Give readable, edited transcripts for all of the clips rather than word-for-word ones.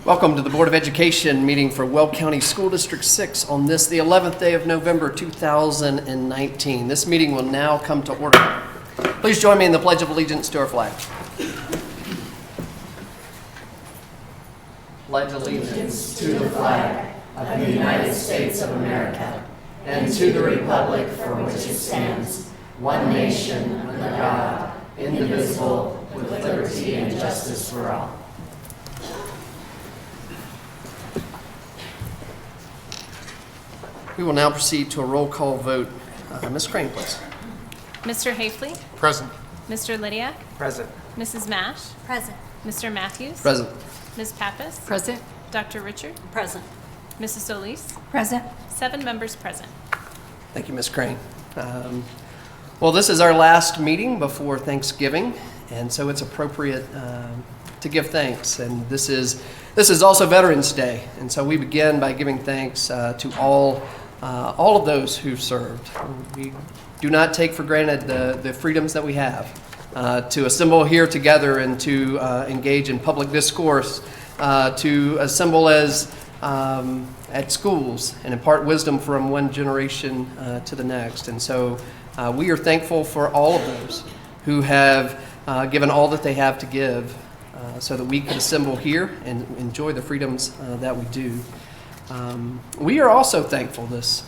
Welcome to the Board of Education meeting for Weld County School District 6 on this, the 11th day of November 2019. This meeting will now come to order. Please join me in the Pledge of Allegiance to our flag. Pledge allegiance to the flag of the United States of America and to the republic for which it stands, one nation, under God, indivisible, with liberty and justice for all. We will now proceed to a roll call vote. Ms. Crane, please. Mr. Hafley? Present. Mr. Lydiak? Present. Mrs. Mash? Present. Mr. Matthews? Present. Ms. Pappas? Present. Dr. Richard? Present. Mrs. Solis? Present. 7 members present. Thank you, Ms. Crane. Well, this is our last meeting before Thanksgiving, and so it's appropriate to give thanks. And this is also Veterans Day, and so we begin by giving thanks to all of those who've served. We do not take for granted the freedoms that we have to assemble here together and to engage in public discourse, to assemble as at schools and impart wisdom from one generation to the next. And so we are thankful for all of those who have given all that they have to give so that we can assemble here and enjoy the freedoms that we do. We are also thankful this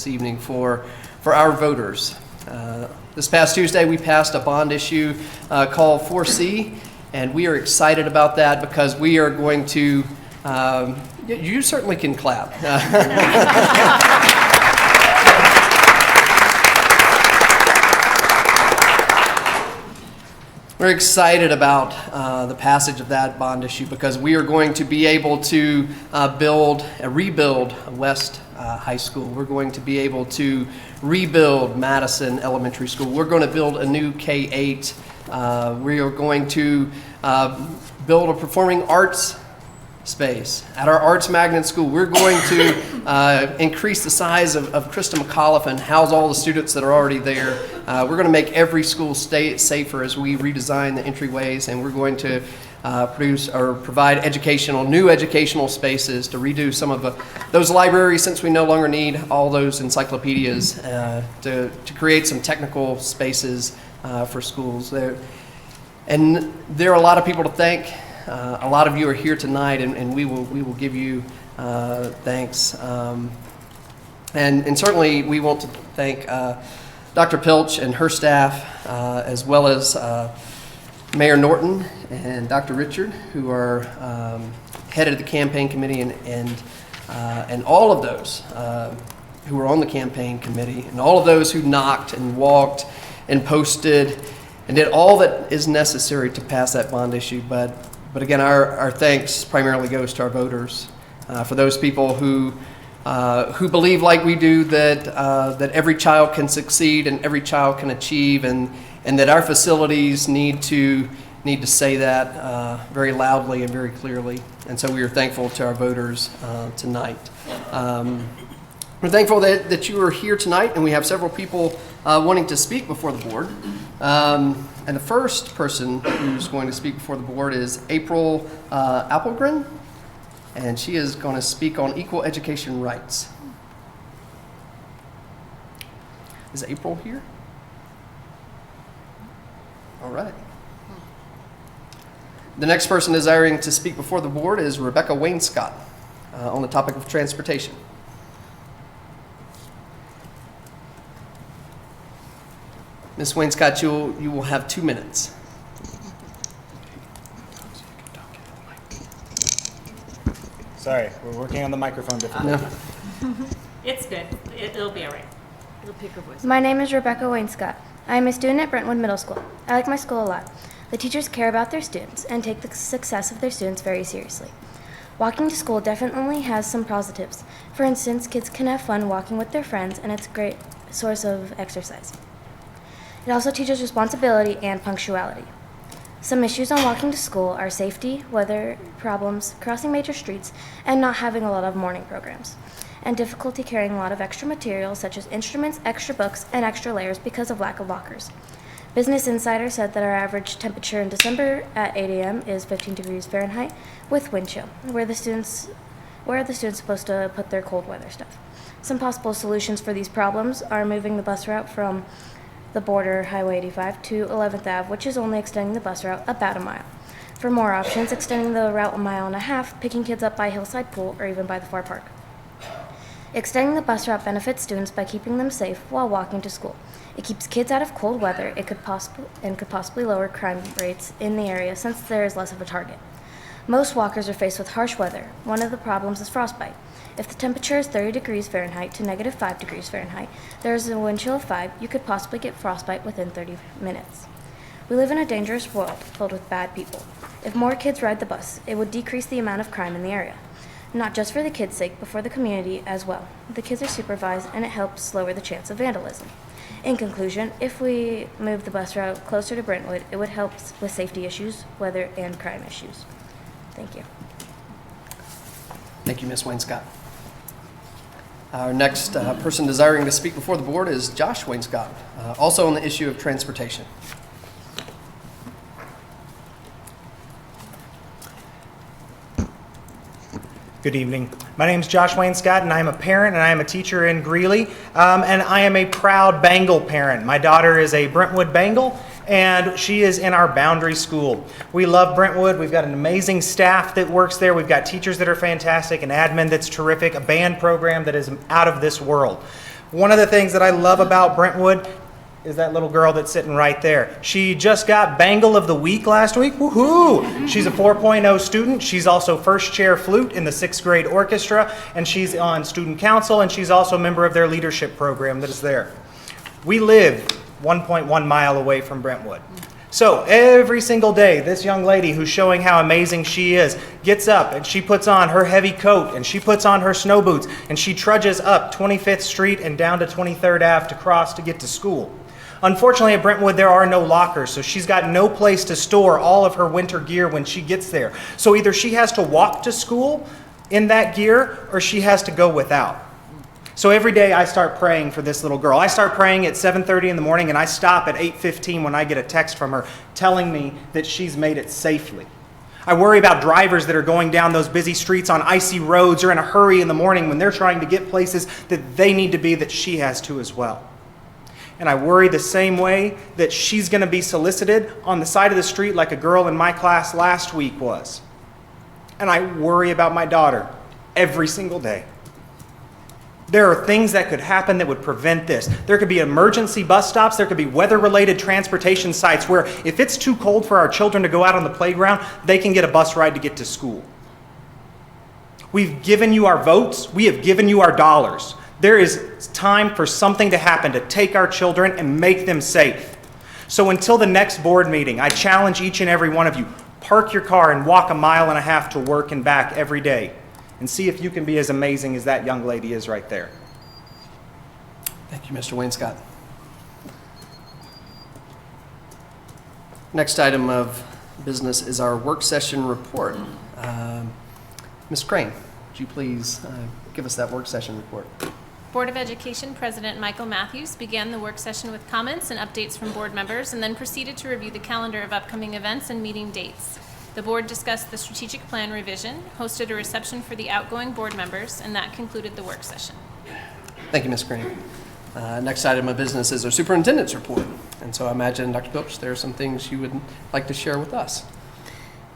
evening for our voters. This past Tuesday, we passed a bond issue called 4C, and we are excited about that because we are going to, you certainly can clap. We're excited about the passage of that bond issue because we are going to be able to rebuild West High School. We're going to be able to rebuild Madison Elementary School. We're going to build a new K-8. We are going to build a performing arts space at our Arts Magnet School. We're going to increase the size of Krista McAuliffe and house all the students that are already there. We're going to make every school stay safer as we redesign the entryways, and we're going to provide new educational spaces to redo some of those libraries, since we no longer need all those encyclopedias, to create some technical spaces for schools there. And there are a lot of people to thank. A lot of you are here tonight, and we will give you thanks. And certainly we want to thank Dr. Pilch and her staff, as well as Mayor Norton and Dr. Richard, who are head of the campaign committee, and all of those who were on the campaign committee, and all of those who knocked and walked and posted and did all that is necessary to pass that bond issue. But again, our thanks primarily goes to our voters, for those people who believe, like we do, that every child can succeed and every child can achieve, and that our facilities need to say that very loudly and very clearly. And so we are thankful to our voters tonight. We're thankful that you are here tonight, and we have several people wanting to speak before the board. And the first person who's going to speak before the board is April Appelgren, and she is going to speak on equal education rights. Is April here? All right. The next person desiring to speak before the board is Rebecca Wainscott on the topic of transportation. Ms. Wainscott, you will have 2 minutes. Sorry, we're working on the microphone differently. No. It's good. It'll be all right. It'll pick her voice. My name is Rebecca Wainscott. I am a student at Brentwood Middle School. I like my school a lot. The teachers care about their students and take the success of their students very seriously. Walking to school definitely has some positives. For instance, kids can have fun walking with their friends, and it's a great source of exercise. It also teaches responsibility and punctuality. Some issues on walking to school are safety, weather problems, crossing major streets, and not having a lot of morning programs, and difficulty carrying a lot of extra materials such as instruments, extra books, and extra layers because of lack of lockers. Business Insider said that our average temperature in December at 8 a.m. is 15 degrees Fahrenheit with wind chill. Where are the students supposed to put their cold weather stuff? Some possible solutions for these problems are moving the bus route from the border Highway 85 to 11th Ave, which is only extending the bus route about a mile. For more options, extending the route 1.5 miles, picking kids up by Hillside Pool, or even by the Far Park. Extending the bus route benefits students by keeping them safe while walking to school. It keeps kids out of cold weather. It could possibly lower crime rates in the area since there is less of a target. Most walkers are faced with harsh weather. One of the problems is frostbite. If the temperature is 30 degrees Fahrenheit to -5 degrees Fahrenheit, there is a wind chill of 5, you could possibly get frostbite within 30 minutes. We live in a dangerous world filled with bad people. If more kids ride the bus, it would decrease the amount of crime in the area. Not just for the kids' sake, but for the community as well. The kids are supervised, and it helps lower the chance of vandalism. In conclusion, if we move the bus route closer to Brentwood, it would help with safety issues, weather, and crime issues. Thank you. Thank you, Ms. Wainscott. Our next person desiring to speak before the board is Josh Wainscott, also on the issue of transportation. Good evening. My name is Josh Wainscott, and I am a parent, and I am a teacher in Greeley, and I am a proud Bengal parent. My daughter is a Brentwood Bengal, and she is in our boundary school. We love Brentwood. We've got an amazing staff that works there. We've got teachers that are fantastic, an admin that's terrific, a band program that is out of this world. One of the things that I love about Brentwood is that little girl that's sitting right there. She just got Bengal of the Week last week. Woohoo! She's a 4.0 student. She's also first chair flute in the 6th grade orchestra, and she's on student council, and she's also a member of their leadership program that is there. We live 1.1 mile away from Brentwood. So every single day, this young lady who's showing how amazing she is gets up and she puts on her heavy coat and she puts on her snow boots and she trudges up 25th Street and down to 23rd Ave to cross to get to school. Unfortunately, at Brentwood, there are no lockers, so she's got no place to store all of her winter gear when she gets there. So either she has to walk to school in that gear, or she has to go without. So every day I start praying for this little girl. I start praying at 7:30 in the morning, and I stop at 8:15 when I get a text from her telling me that she's made it safely. I worry about drivers that are going down those busy streets on icy roads or in a hurry in the morning when they're trying to get places that they need to be, that she has to as well. And I worry the same way that she's going to be solicited on the side of the street like a girl in my class last week was. And I worry about my daughter every single day. There are things that could happen that would prevent this. There could be emergency bus stops. There could be weather-related transportation sites where if it's too cold for our children to go out on the playground, they can get a bus ride to get to school. We've given you our votes. We have given you our dollars. There is time for something to happen to take our children and make them safe. So until the next board meeting, I challenge each and every one of you, park your car and walk 1.5 miles to work and back every day and see if you can be as amazing as that young lady is right there. Thank you, Mr. Wainscott. Next item of business is our work session report. Ms. Crane, would you please give us that work session report? Board of Education President Michael Matthews began the work session with comments and updates from board members and then proceeded to review the calendar of upcoming events and meeting dates. The board discussed the strategic plan revision, hosted a reception for the outgoing board members, and that concluded the work session. Thank you, Ms. Crane. Next item of business is our superintendent's report. And so I imagine, Dr. Pilch, there are some things you would like to share with us.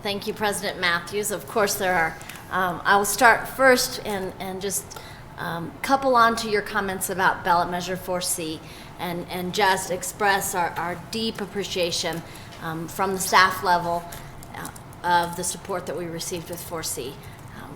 Thank you, President Matthews. Of course there are. I will start first and just couple on to your comments about ballot measure 4C and just express our deep appreciation from the staff level of the support that we received with 4C.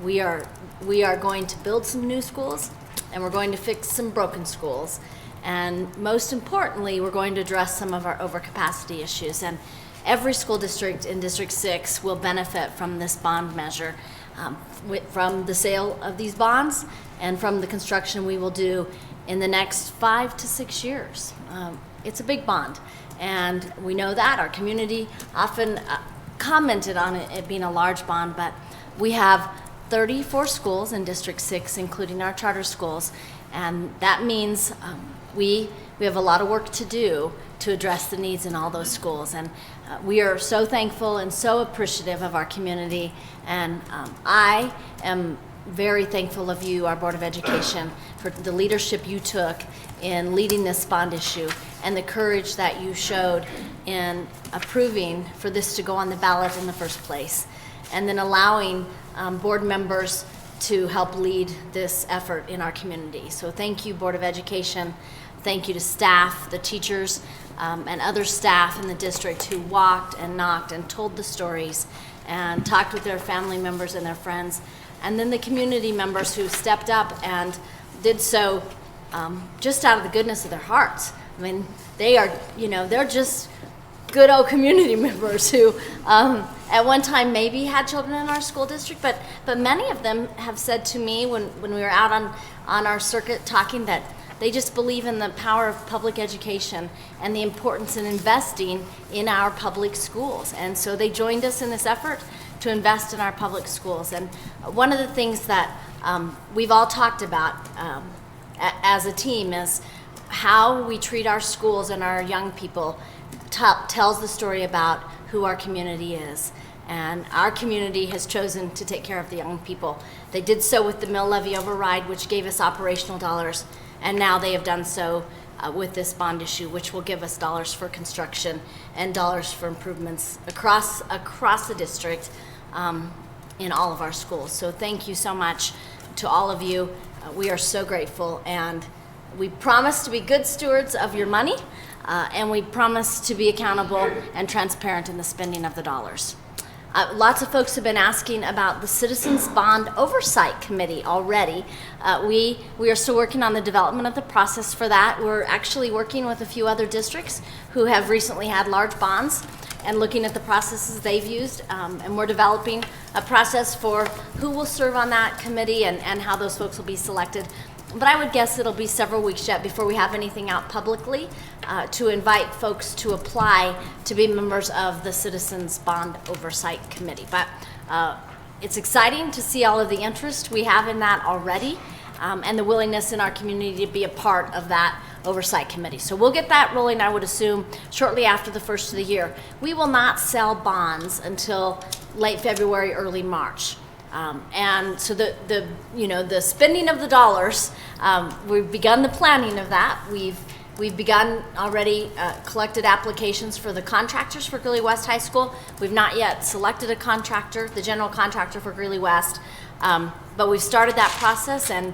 We are going to build some new schools, and we're going to fix some broken schools, and most importantly, we're going to address some of our overcapacity issues. And every school district in District 6 will benefit from this bond measure, from the sale of these bonds and from the construction we will do in the next 5 to 6 years. It's a big bond, and we know that. Our community often commented on it being a large bond, but we have 34 schools in District 6, including our charter schools, and that means we we have a lot of work to do to address the needs in all those schools. And we are so thankful and so appreciative of our community. And I am very thankful of you, our Board of Education, for the leadership you took in leading this bond issue and the courage that you showed in approving for this to go on the ballot in the first place, and then allowing board members to help lead this effort in our community. So thank you, Board of Education. Thank you to staff, the teachers, and other staff in the district who walked and knocked and told the stories and talked with their family members and their friends. And then the community members who stepped up and did so just out of the goodness of their hearts. I mean, they are, they're just good old community members who at one time maybe had children in our school district, but many of them have said to me when we were out on our circuit talking that they just believe in the power of public education and the importance in investing in our public schools. And so they joined us in this effort to invest in our public schools. And one of the things that we've all talked about as a team is how we treat our schools and our young people tells the story about who our community is. And our community has chosen to take care of the young people. They did so with the mill levy override, which gave us operational dollars, and now they have done so with this bond issue, which will give us dollars for construction and dollars for improvements across the district in all of our schools. So thank you so much to all of you. We are so grateful, and we promise to be good stewards of your money, and we promise to be accountable and transparent in the spending of the dollars. Lots of folks have been asking about the Citizens Bond Oversight Committee already. We are still working on the development of the process for that. We're actually working with a few other districts who have recently had large bonds and looking at the processes they've used, and we're developing a process for who will serve on that committee and how those folks will be selected. But I would guess it'll be several weeks yet before we have anything out publicly to invite folks to apply to be members of the Citizens Bond Oversight Committee. But it's exciting to see all of the interest we have in that already, and the willingness in our community to be a part of that oversight committee. So we'll get that rolling, I would assume, shortly after the first of the year. We will not sell bonds until late February, early March. And so the spending of the dollars, we've begun the planning of that. We've begun already collected applications for the contractors for Greeley West High School. We've not yet selected a contractor, the general contractor for Greeley West, but we've started that process, and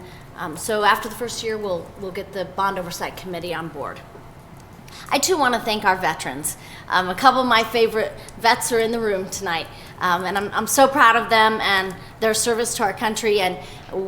so after the first year, we'll get the Bond Oversight Committee on board. I too want to thank our veterans. A couple of my favorite vets are in the room tonight, and I'm so proud of them and their service to our country. And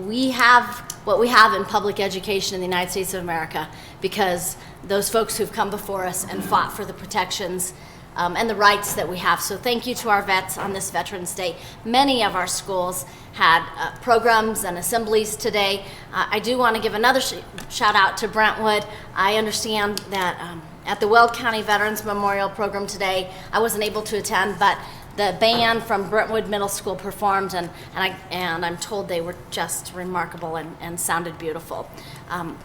we have what we have in public education in the United States of America because those folks who've come before us and fought for the protections and the rights that we have. So thank you to our vets on this Veterans Day. Many of our schools had programs and assemblies today. I do want to give another shout out to Brentwood. I understand that at the Weld County Veterans Memorial Program today, I wasn't able to attend, but the band from Brentwood Middle School performed, and I'm told they were just remarkable and sounded beautiful. I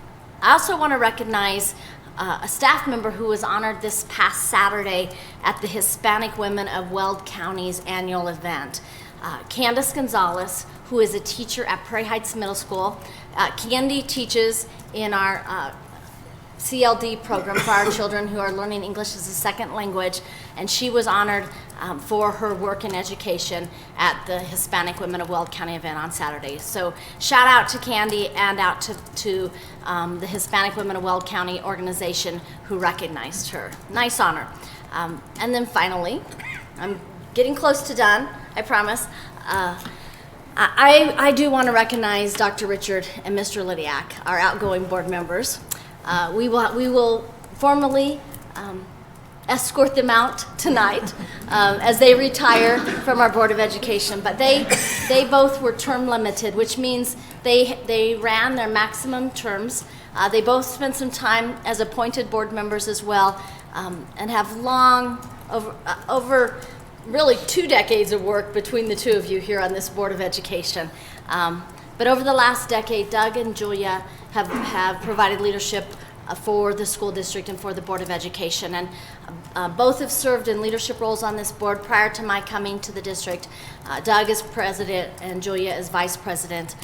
also want to recognize a staff member who was honored this past Saturday at the Hispanic Women of Weld County's annual event. Candace Gonzalez, who is a teacher at Prairie Heights Middle School. Candy teaches in our CLD program for our children who are learning English as a second language, and she was honored for her work in education at the Hispanic Women of Weld County event on Saturday. So shout out to Candy and out to the Hispanic Women of Weld County organization who recognized her. Nice honor. And then finally, I'm getting close to done, I promise. I do want to recognize Dr. Richard and Mr. Lidiak, our outgoing board members. We will formally escort them out tonight as they retire from our Board of Education. But they both were term limited, which means they ran their maximum terms. They both spent some time as appointed board members as well, and have long, over really 2 decades of work between the two of you here on this Board of Education. But over the last decade, Doug and Julia have provided leadership for the school district and for the Board of Education. And both have served in leadership roles on this board prior to my coming to the district. Doug is president and Julia is vice president.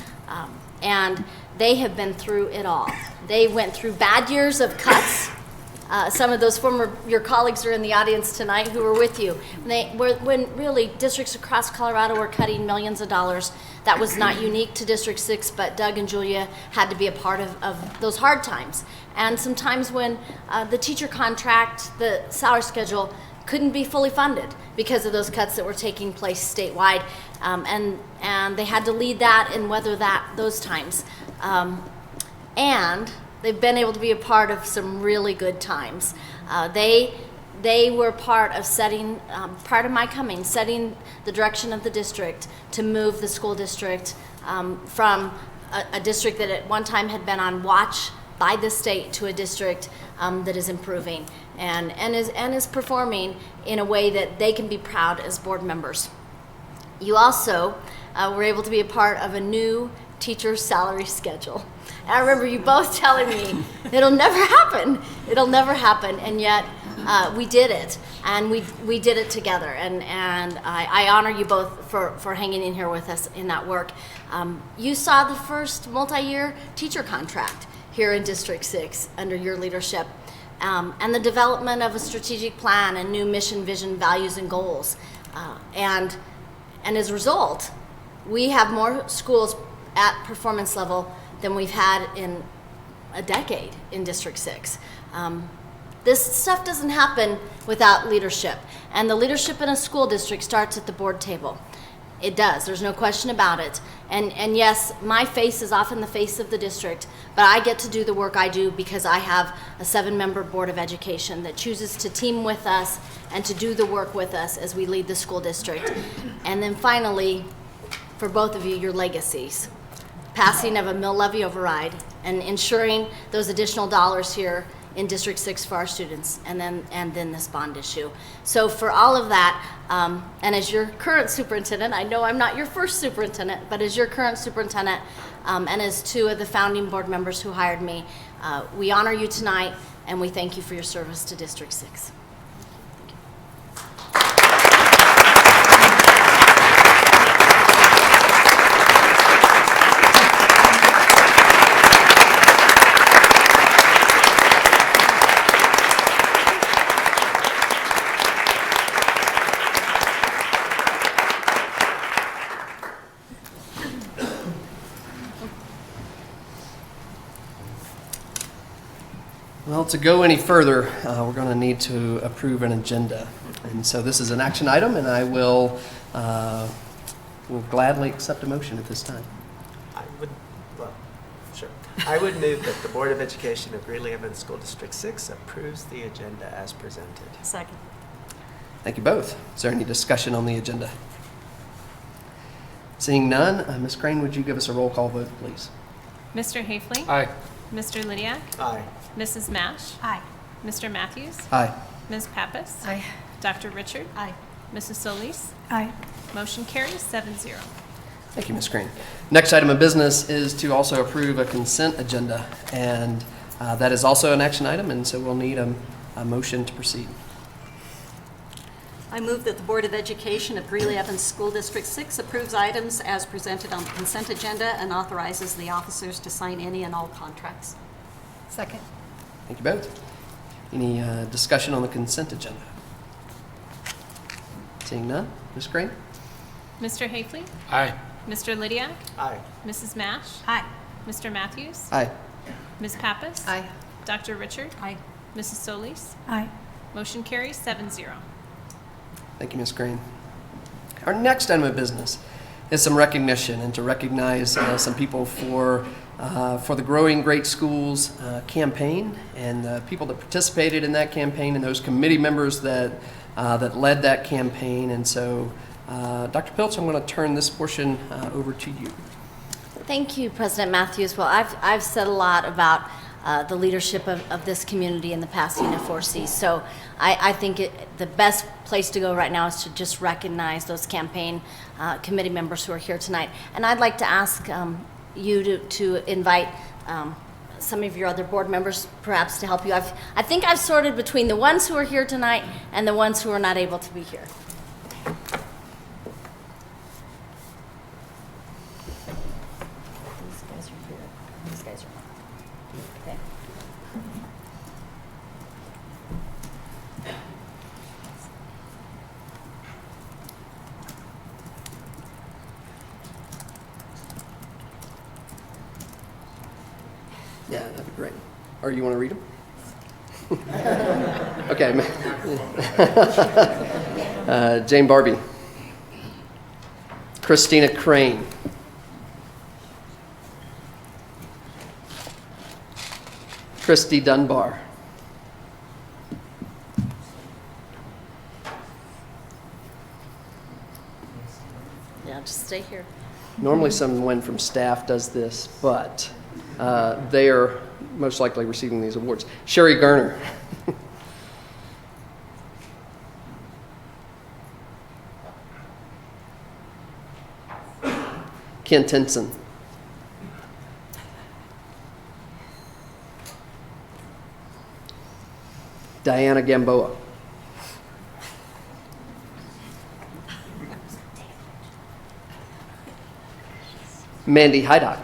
And they have been through it all. They went through bad years of cuts. Some of those your colleagues are in the audience tonight who were with you. When really districts across Colorado were cutting millions of dollars. That was not unique to District 6, but Doug and Julia had to be a part of those hard times. And sometimes when the teacher contract, the salary schedule couldn't be fully funded because of those cuts that were taking place statewide. And they had to lead that and weather those times. And they've been able to be a part of some really good times. They were part of setting, prior to my coming, setting the direction of the district to move the school district from a district that at one time had been on watch by the state to a district that is improving and is performing in a way that they can be proud as board members. You also were able to be a part of a new teacher salary schedule. And I remember you both telling me, it'll never happen. It'll never happen. And yet we did it. And we did it together. And I honor you both for hanging in here with us in that work. You saw the first multi-year teacher contract here in District 6 under your leadership. And the development of a strategic plan and new mission, vision, values, and goals. And as a result, we have more schools at performance level than we've had in a decade in District 6. This stuff doesn't happen without leadership. And the leadership in a school district starts at the board table. It does, there's no question about it. And yes, my face is often the face of the district, but I get to do the work I do because I have a 7-member Board of Education that chooses to team with us and to do the work with us as we lead the school district. And then finally, for both of you, your legacies. Passing of a mill levy override and ensuring those additional dollars here in District 6 for our students, and then this bond issue. So for all of that, and as your current superintendent, I know I'm not your first superintendent, but as your current superintendent, and as 2 of the founding board members who hired me, we honor you tonight, and we thank you for your service to District 6. Well, to go any further, we're going to need to approve an agenda. And so this is an action item, and I will gladly accept a motion at this time. I would move that the Board of Education of Greeley Evans School District 6 approves the agenda as presented. Second. Thank you both. Is there any discussion on the agenda? Seeing none, Ms. Crane, would you give us a roll call vote, please? Mr. Hafley? Aye. Mr. Lydiak? Aye. Mrs. Mash? Aye. Mr. Matthews? Aye. Ms. Pappas? Aye. Dr. Richard? Aye. Mrs. Solis? Aye. Motion carries 7-0. Thank you, Ms. Crane. Next item of business is to also approve a consent agenda, and that is also an action item, and so we'll need a motion to proceed. I move that the Board of Education of Greeley Evans School District 6 approves items as presented on the consent agenda and authorizes the officers to sign any and all contracts. Second. Thank you both. Any discussion on the consent agenda? Seeing none, Ms. Crane? Mr. Hafley? Aye. Mr. Lydiak? Aye. Mrs. Mash? Aye. Mr. Matthews? Aye. Ms. Pappas? Aye. Dr. Richard? Aye. Mrs. Solis? Aye. Motion carries 7-0. Thank you, Ms. Crane. Our next item of business is some recognition, and to recognize some people for the Growing Great Schools campaign, and the people that participated in that campaign, and those committee members that led that campaign. And so, Dr. Pilch, I'm going to turn this portion over to you. Thank you, President Matthews. Well, I've said a lot about the leadership of this community in the Pasadena 4Cs. So I think the best place to go right now is to just recognize those campaign committee members who are here tonight. And I'd like to ask you to invite some of your other board members perhaps to help you. I think I've sorted between the ones who are here tonight and the ones who are not able to be here. These guys are here. These guys are not. Okay. Yeah, that'd be great. Or you want to read them? Okay. Jane Barbie. Christina Crane. Christy Dunbar. Yeah, just stay here. Normally someone from staff does this, but they are most likely receiving these awards. Sherry Garner. Ken Tinson. Diana Gamboa. Mandy Hydock.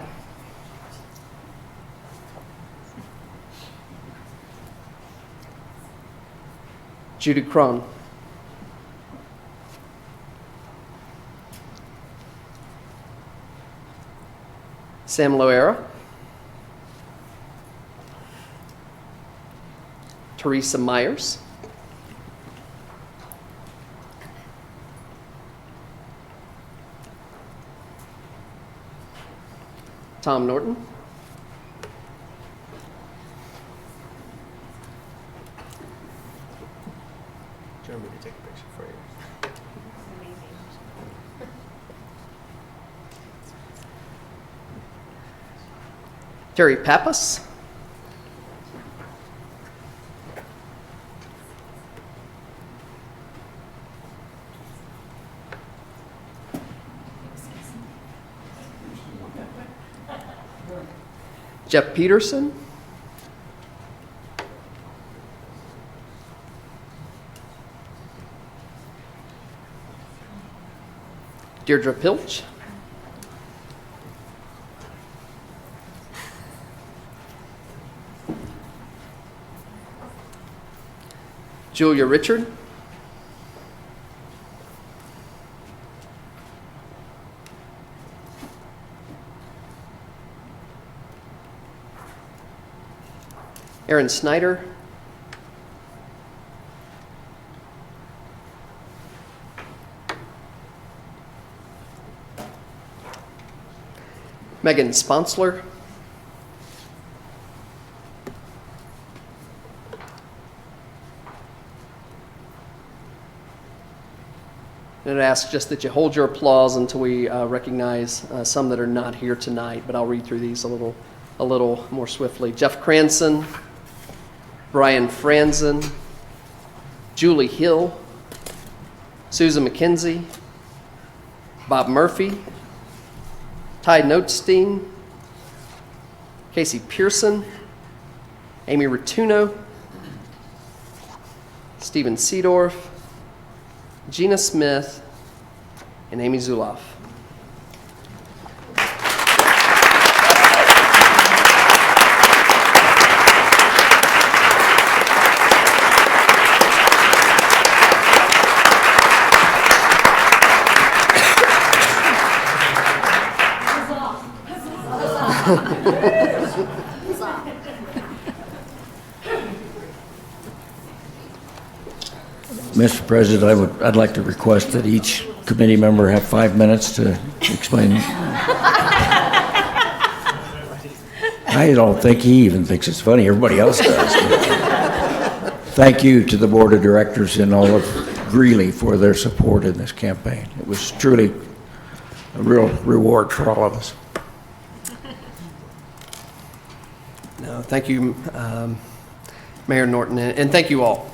Judy Cron. Sam Loera. Teresa Myers. Tom Norton. Do you want me to take a picture for you? Terry Pappas. Jeff Peterson. Deirdre Pilch. Julia Richard. Aaron Snyder. Megan Sponsler. And I'd ask just that you hold your applause until we recognize some that are not here tonight, but I'll read through these a little more swiftly. Jeff Cranson, Brian Franzen, Julie Hill, Susan McKenzie, Bob Murphy, Ty Notestein, Casey Pearson, Amy Rotuno, Stephen Seedorf, Gina Smith, and Amy Zuloff. Mr. President, I'd like to request that each committee member have 5 minutes to explain. I don't think he even thinks it's funny. Everybody else does. Thank you to the board of directors and all of Greeley for their support in this campaign. It was truly a real reward for all of us. No, thank you, Mayor Norton, and thank you all.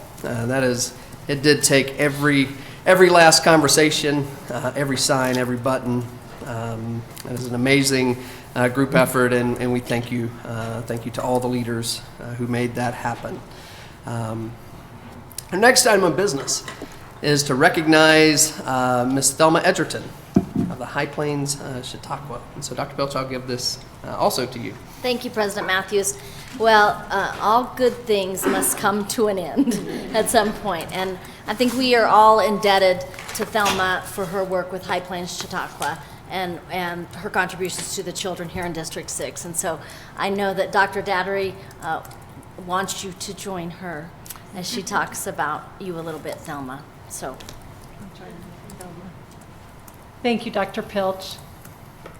It did take every last conversation, every sign, every button. It is an amazing group effort, and we thank you. Thank you to all the leaders who made that happen. Our next item of business is to recognize Ms. Thelma Edgerton of the High Plains Chautauqua. And so, Dr. Belch, I'll give this also to you. Thank you, President Matthews. Well, all good things must come to an end at some point, and I think we are all indebted to Thelma for her work with High Plains Chautauqua and her contributions to the children here in District 6. And so I know that Dr. Dattery wants you to join her as she talks about you a little bit, Thelma. So. Thank you, Dr. Pilch.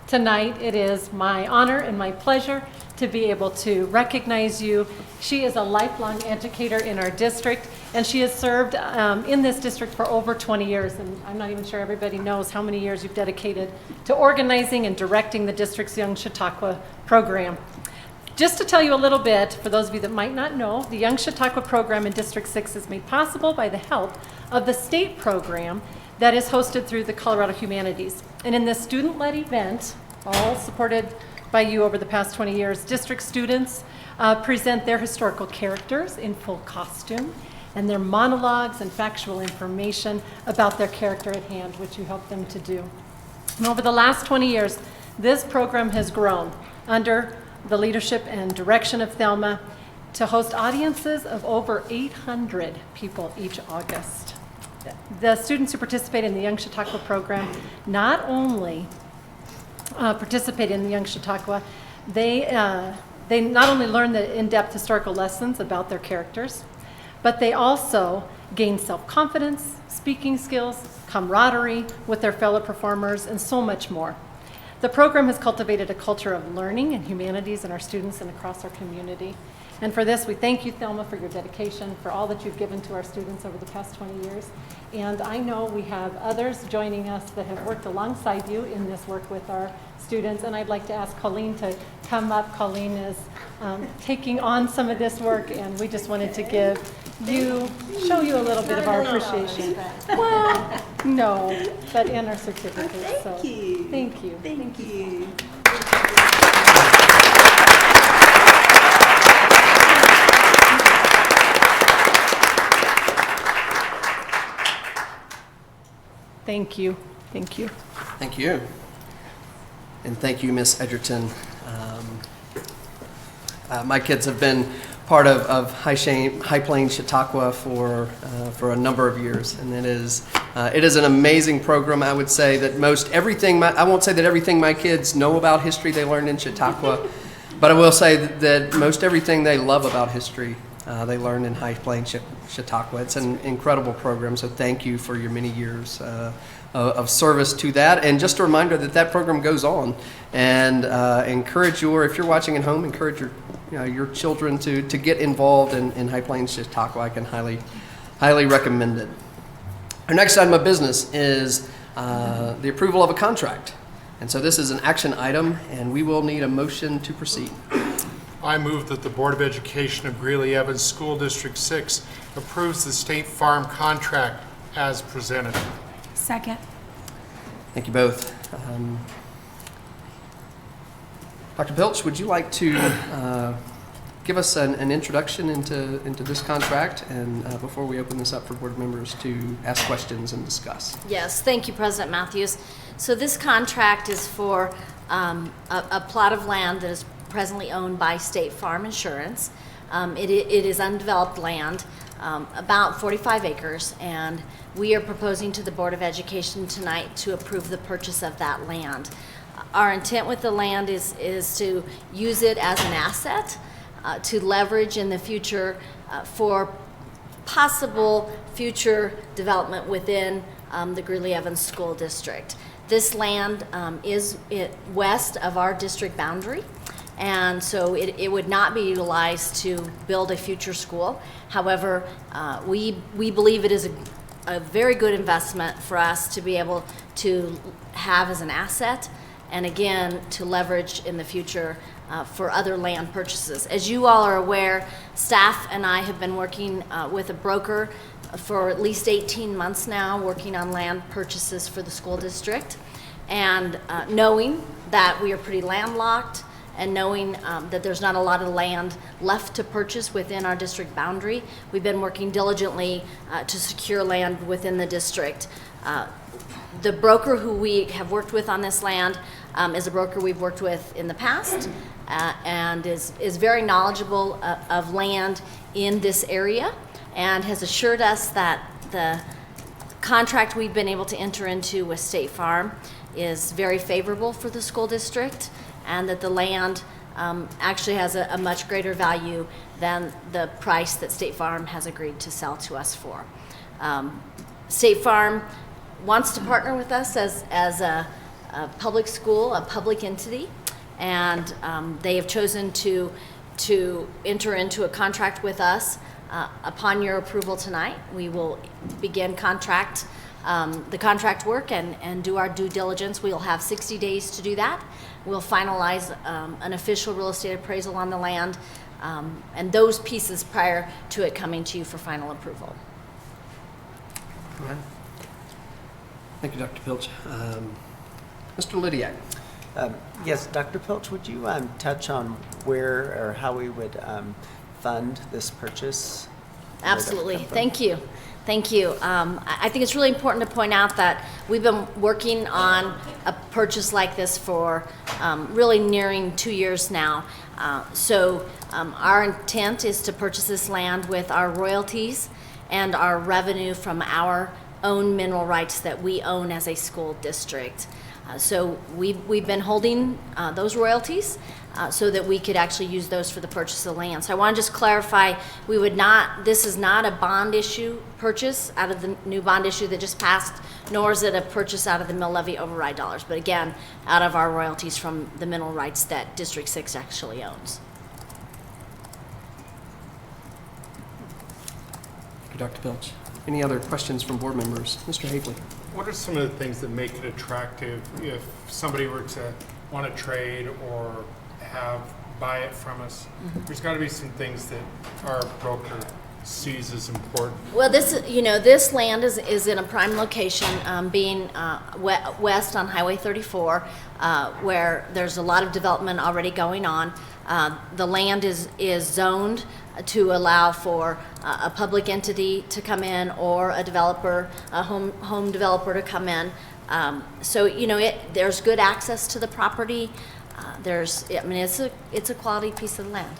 Tonight, it is my honor and my pleasure to be able to recognize you. She is a lifelong educator in our district, and she has served in this district for over 20 years, and I'm not even sure everybody knows how many years you've dedicated to organizing and directing the district's Young Chautauqua program. Just to tell you a little bit, for those of you that might not know, the Young Chautauqua program in District 6 is made possible by the help of the state program that is hosted through the Colorado Humanities. And in this student-led event, all supported by you over the past 20 years, district students present their historical characters in full costume and their monologues and factual information about their character at hand, which you help them to do. And over the last 20 years, this program has grown under the leadership and direction of Thelma to host audiences of over 800 people each August. The students who participate in the Young Chautauqua program not only participate in the Young Chautauqua, they not only learn the in-depth historical lessons about their characters, but they also gain self-confidence, speaking skills, camaraderie with their fellow performers, and so much more. The program has cultivated a culture of learning and humanities in our students and across our community. And for this, we thank you, Thelma, for your dedication, for all that you've given to our students over the past 20 years. And I know we have others joining us that have worked alongside you in this work with our students. And I'd like to ask Colleen to come up. Colleen is taking on some of this work, and we just wanted to show you a little bit of our appreciation. Well, no, but in our certificate. Thank you. Thank you. Thank you. Thank you. Thank you. Thank you. And thank you, Ms. Edgerton. My kids have been part of High Plains Chautauqua for a number of years, and it is an amazing program. I would say that I won't say that everything my kids know about history they learned in Chautauqua, but I will say that most everything they love about history they learned in High Plains Chautauqua. It's an incredible program, so thank you for your many years of service to that. And just a reminder that program goes on, and if you're watching at home, encourage your children to get involved in High Plains Chautauqua. I can highly recommend it. Our next item of business is the approval of a contract. And so this is an action item, and we will need a motion to proceed. I move that the Board of Education of Greeley Evans School District 6 approves the State Farm contract as presented. Second. Thank you both. Dr. Pilch, would you like to give us an introduction into this contract, and before we open this up for board members to ask questions and discuss? Yes, thank you, President Matthews. So this contract is for a plot of land that is presently owned by State Farm Insurance. It is undeveloped land, about 45 acres, and we are proposing to the Board of Education tonight to approve the purchase of that land. Our intent with the land is to use it as an asset to leverage in the future for possible future development within the Greeley Evans School District. This land is west of our district boundary, and so it would not be utilized to build a future school. However, we believe it is a very good investment for us to be able to have as an asset, and again, to leverage in the future for other land purchases. As you all are aware, staff and I have been working with a broker for at least 18 months now, working on land purchases for the school district. And knowing that we are pretty landlocked, and knowing that there's not a lot of land left to purchase within our district boundary, we've been working diligently to secure land within the district. The broker who we have worked with on this land is a broker we've worked with in the past and is very knowledgeable of land in this area, and has assured us that the contract we've been able to enter into with State Farm is very favorable for the school district, and that the land actually has a much greater value than the price that State Farm has agreed to sell to us for. State Farm wants to partner with us as a public school, a public entity, and they have chosen to enter into a contract with us. Upon your approval tonight, we will begin the contract work and do our due diligence. We'll have 60 days to do that. We'll finalize an official real estate appraisal on the land and those pieces prior to it coming to you for final approval. All right. Thank you, Dr. Pilch. Mr. Lydiak. Yes, Dr. Pilch, would you touch on where or how we would fund this purchase? Absolutely. Thank you. Thank you. I think it's really important to point out that we've been working on a purchase like this for really nearing 2 years now. So our intent is to purchase this land with our royalties and our revenue from our own mineral rights that we own as a school district. So we've been holding those royalties so that we could actually use those for the purchase of land. So I want to just clarify, this is not a bond issue purchase out of the new bond issue that just passed, nor is it a purchase out of the mill levy override dollars, but again, out of our royalties from the mineral rights that District 6 actually owns. Thank you, Dr. Pilch. Any other questions from board members? Mr. Hafley. What are some of the things that make it attractive if somebody were to want to trade or buy it from us? There's got to be some things that our broker sees as important. Well, this land is in a prime location, being west on Highway 34, where there's a lot of development already going on. The land is zoned to allow for a public entity to come in, or a developer, a home developer to come in. So there's good access to the property. It's a quality piece of land.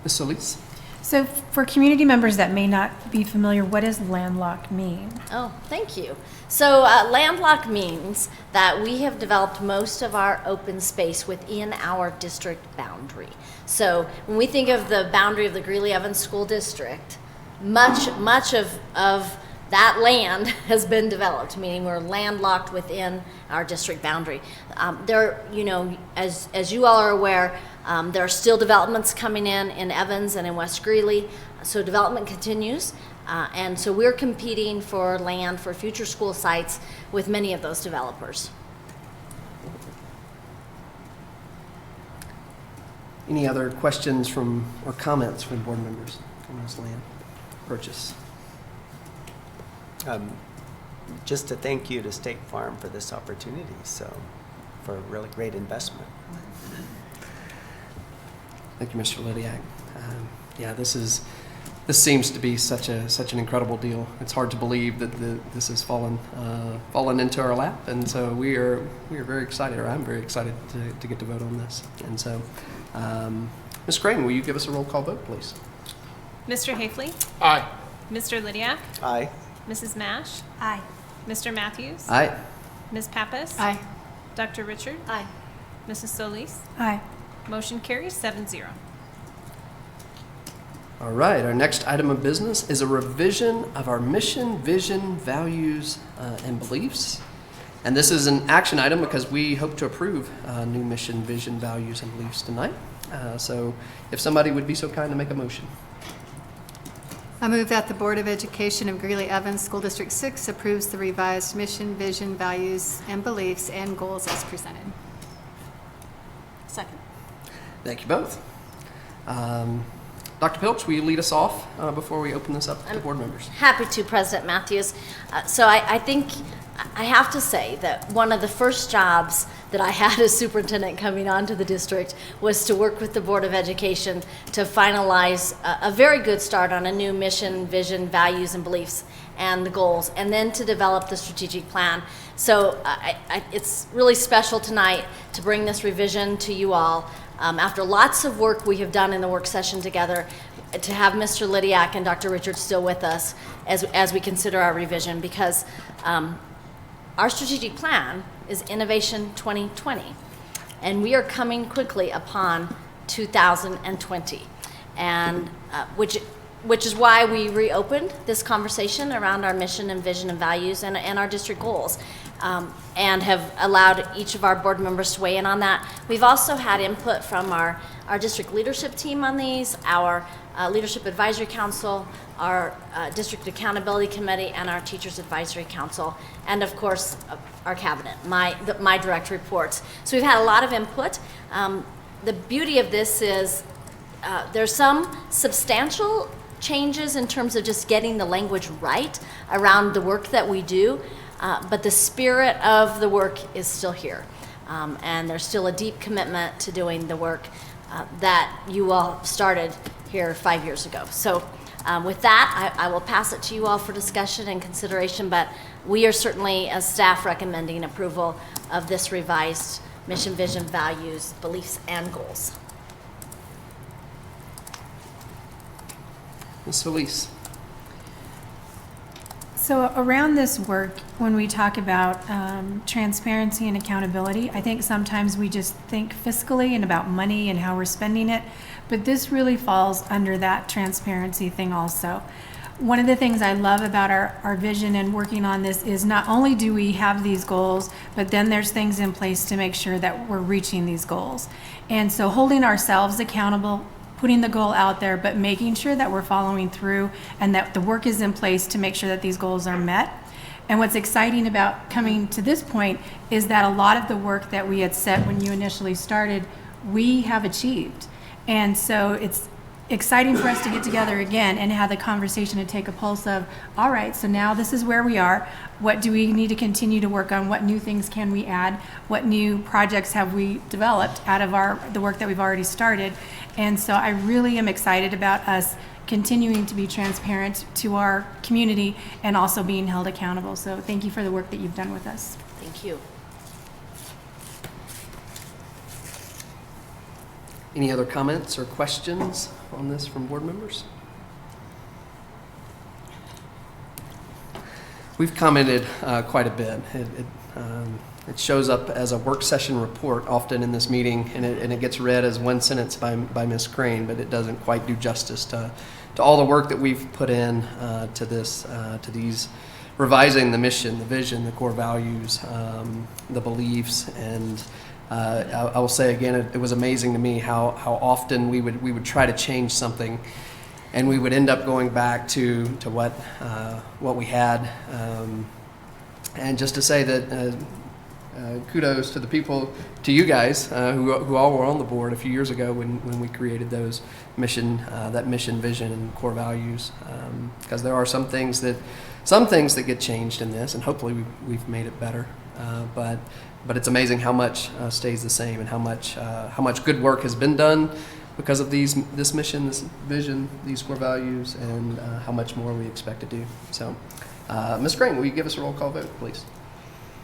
Ms. Solis. So for community members that may not be familiar, what does landlocked mean? Oh, thank you. So landlocked means that we have developed most of our open space within our district boundary. So when we think of the boundary of the Greeley Evans School District, much of that land has been developed, meaning we're landlocked within our district boundary. As you all are aware, there are still developments coming in Evans and in West Greeley, so development continues. And so we're competing for land for future school sites with many of those developers. Any other questions or comments from board members on this land purchase? Just to thank you to State Farm for this opportunity, for a really great investment. Thank you, Mr. Lydiak. This seems to be such an incredible deal. It's hard to believe that this has fallen into our lap, and so we are very excited, or I'm very excited to get to vote on this. And so, Ms. Crane, will you give us a roll call vote, please? Mr. Hafley? Aye. Mr. Lydiak? Aye. Mrs. Mash? Aye. Mr. Matthews? Aye. Ms. Pappas? Aye. Dr. Richard? Aye. Mrs. Solis? Aye. Motion carries 7-0. All right, our next item of business is a revision of our mission, vision, values, and beliefs. And this is an action item because we hope to approve new mission, vision, values, and beliefs tonight. So if somebody would be so kind to make a motion. I move that the Board of Education of Greeley Evans School District 6 approves the revised mission, vision, values, and beliefs and goals as presented. Second. Thank you both. Dr. Pilch, will you lead us off before we open this up to board members? Happy to, President Matthews. So I think I have to say that one of the first jobs that I had as superintendent coming onto the district was to work with the Board of Education to finalize a very good start on a new mission, vision, values, and beliefs, and the goals, and then to develop the strategic plan. So it's really special tonight to bring this revision to you all. After lots of work we have done in the work session together, to have Mr. Lydiak and Dr. Richard still with us as we consider our revision, because our strategic plan is Innovation 2020, and we are coming quickly upon 2020, and which is why we reopened this conversation around our mission and vision and values and our district goals, and have allowed each of our board members to weigh in on that. We've also had input from our district leadership team on these, our Leadership Advisory Council, our District Accountability Committee, and our Teachers Advisory Council, and of course, our cabinet, my direct reports. So we've had a lot of input. The beauty of this is there's some substantial changes in terms of just getting the language right around the work that we do, but the spirit of the work is still here. And there's still a deep commitment to doing the work that you all started here 5 years ago. So with that, I will pass it to you all for discussion and consideration, but we are certainly, as staff, recommending approval of this revised mission, vision, values, beliefs, and goals. Ms. Solis. So around this work, when we talk about transparency and accountability, I think sometimes we just think fiscally and about money and how we're spending it, but this really falls under that transparency thing also. One of the things I love about our vision and working on this is not only do we have these goals, but then there's things in place to make sure that we're reaching these goals. And so holding ourselves accountable, putting the goal out there, but making sure that we're following through and that the work is in place to make sure that these goals are met. And what's exciting about coming to this point is that a lot of the work that we had set when you initially started, we have achieved. And so it's exciting for us to get together again and have the conversation and take a pulse of, all right, so now this is where we are. What do we need to continue to work on? What new things can we add? What new projects have we developed out of the work that we've already started? And so I really am excited about us continuing to be transparent to our community and also being held accountable. So thank you for the work that you've done with us. Thank you. Any other comments or questions on this from board members? We've commented quite a bit. It shows up as a work session report often in this meeting, and it gets read as one sentence by Ms. Crane, but it doesn't quite do justice to all the work that we've put in to these revising the mission, the vision, the core values, the beliefs, and I will say again, it was amazing to me how often we would try to change something, and we would end up going back to what we had, and just to say that kudos to the people, to you guys who all were on the board a few years ago when we created those that mission, vision, and core values, because there are some things that get changed in this, and hopefully we've made it better, but it's amazing how much stays the same, and how much good work has been done because of this mission, this vision, these core values, and how much more we expect to do. So, Ms. Crane, will you give us a roll call vote, please?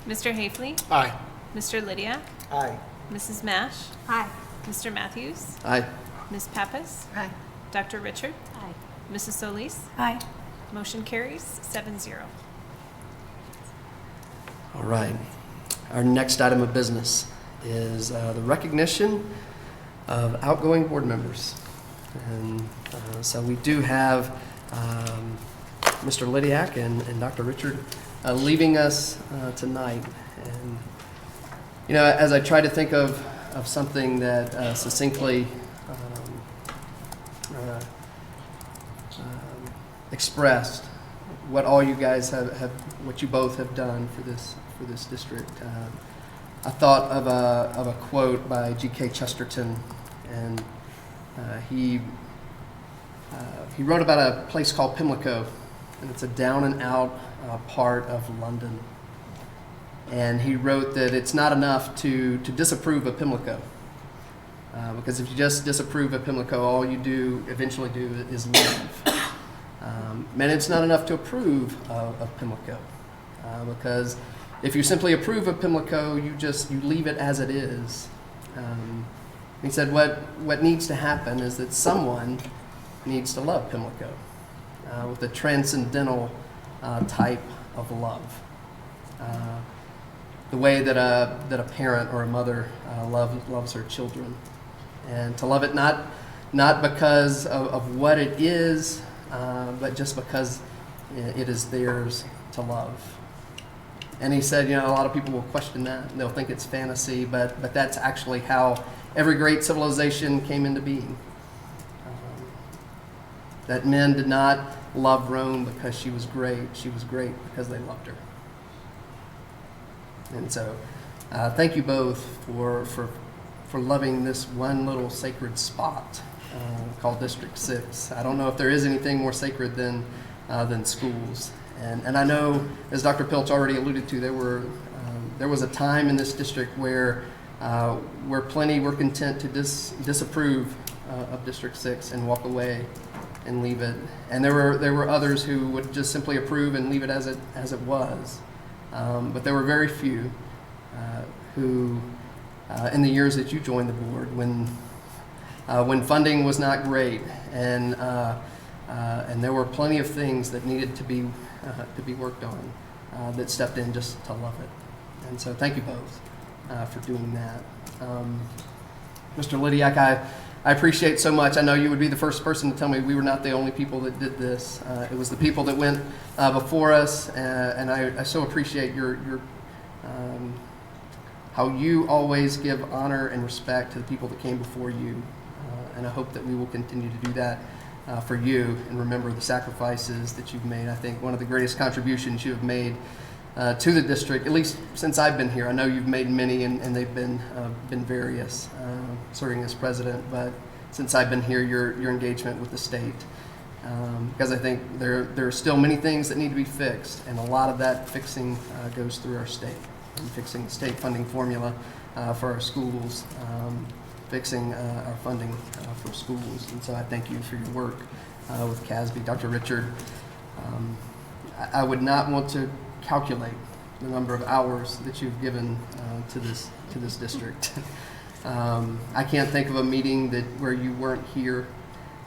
Mr. Hafley? Aye. Mr. Lydiak? Aye. Mrs. Mash? Aye. Mr. Matthews? Aye. Ms. Pappas? Aye. Dr. Richard? Aye. Mrs. Solis? Aye. Motion carries 7-0. All right. Our next item of business is the recognition of outgoing board members. And so we do have Mr. Lydiak and Dr. Richard leaving us tonight. And, you know, as I try to think of something that succinctly expressed what all you guys have what you both have done for this district, I thought of a quote by G.K. Chesterton, and he He wrote about a place called Pimlico, and it's a down and out part of London. And he wrote that it's not enough to disapprove of Pimlico, because if you just disapprove of Pimlico, all you eventually do is leave. And it's not enough to approve of Pimlico, because if you simply approve of Pimlico, you leave it as it is. He said what needs to happen is that someone needs to love Pimlico with a transcendental type of love. The way that a parent or a mother loves her children, and to love it not because of what it is, but just because it is theirs to love. And he said, a lot of people will question that, and they'll think it's fantasy, but that's actually how every great civilization came into being. That men did not love Rome because she was great because they loved her. And so, thank you both for loving this one little sacred spot called District 6. I don't know if there is anything more sacred than schools. And I know, as Dr. Pilch already alluded to, there was a time in this district where plenty were content to disapprove of District 6 and walk away and leave it. And there were others who would just simply approve and leave it as it was. But there were very few who, in the years that you joined the board, when funding was not great, and there were plenty of things that needed to be worked on, that stepped in just to love it. And so, thank you both for doing that. Mr. Lydiak, I appreciate so much. I know you would be the first person to tell me we were not the only people that did this. It was the people that went before us, and I so appreciate your how you always give honor and respect to the people that came before you. And I hope that we will continue to do that for you and remember the sacrifices that you've made. I think one of the greatest contributions you have made to the district, at least since I've been here. I know you've made many, and they've been various, serving as president. But since I've been here, your engagement with the state, because I think there are still many things that need to be fixed, and a lot of that fixing goes through our state, and fixing the state funding formula for our schools, fixing our funding for schools. And so I thank you for your work with CASB. Dr. Richard, I would not want to calculate the number of hours that you've given to this district. I can't think of a meeting where you weren't here.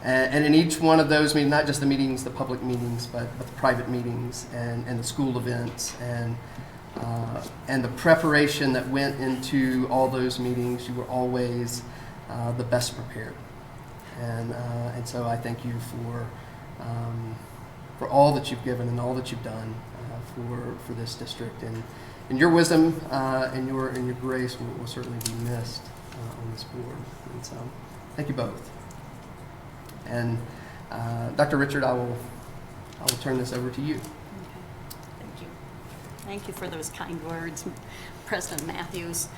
And in each one of those meetings, not just the meetings, the public meetings, but the private meetings and the school events and the preparation that went into all those meetings, you were always the best prepared. And so I thank you for all that you've given and all that you've done for this district. And your wisdom and your grace will certainly be missed on this board. And so thank you both. And Dr. Richard, I will turn this over to you. Okay. Thank you. Thank you for those kind words, President Matthews.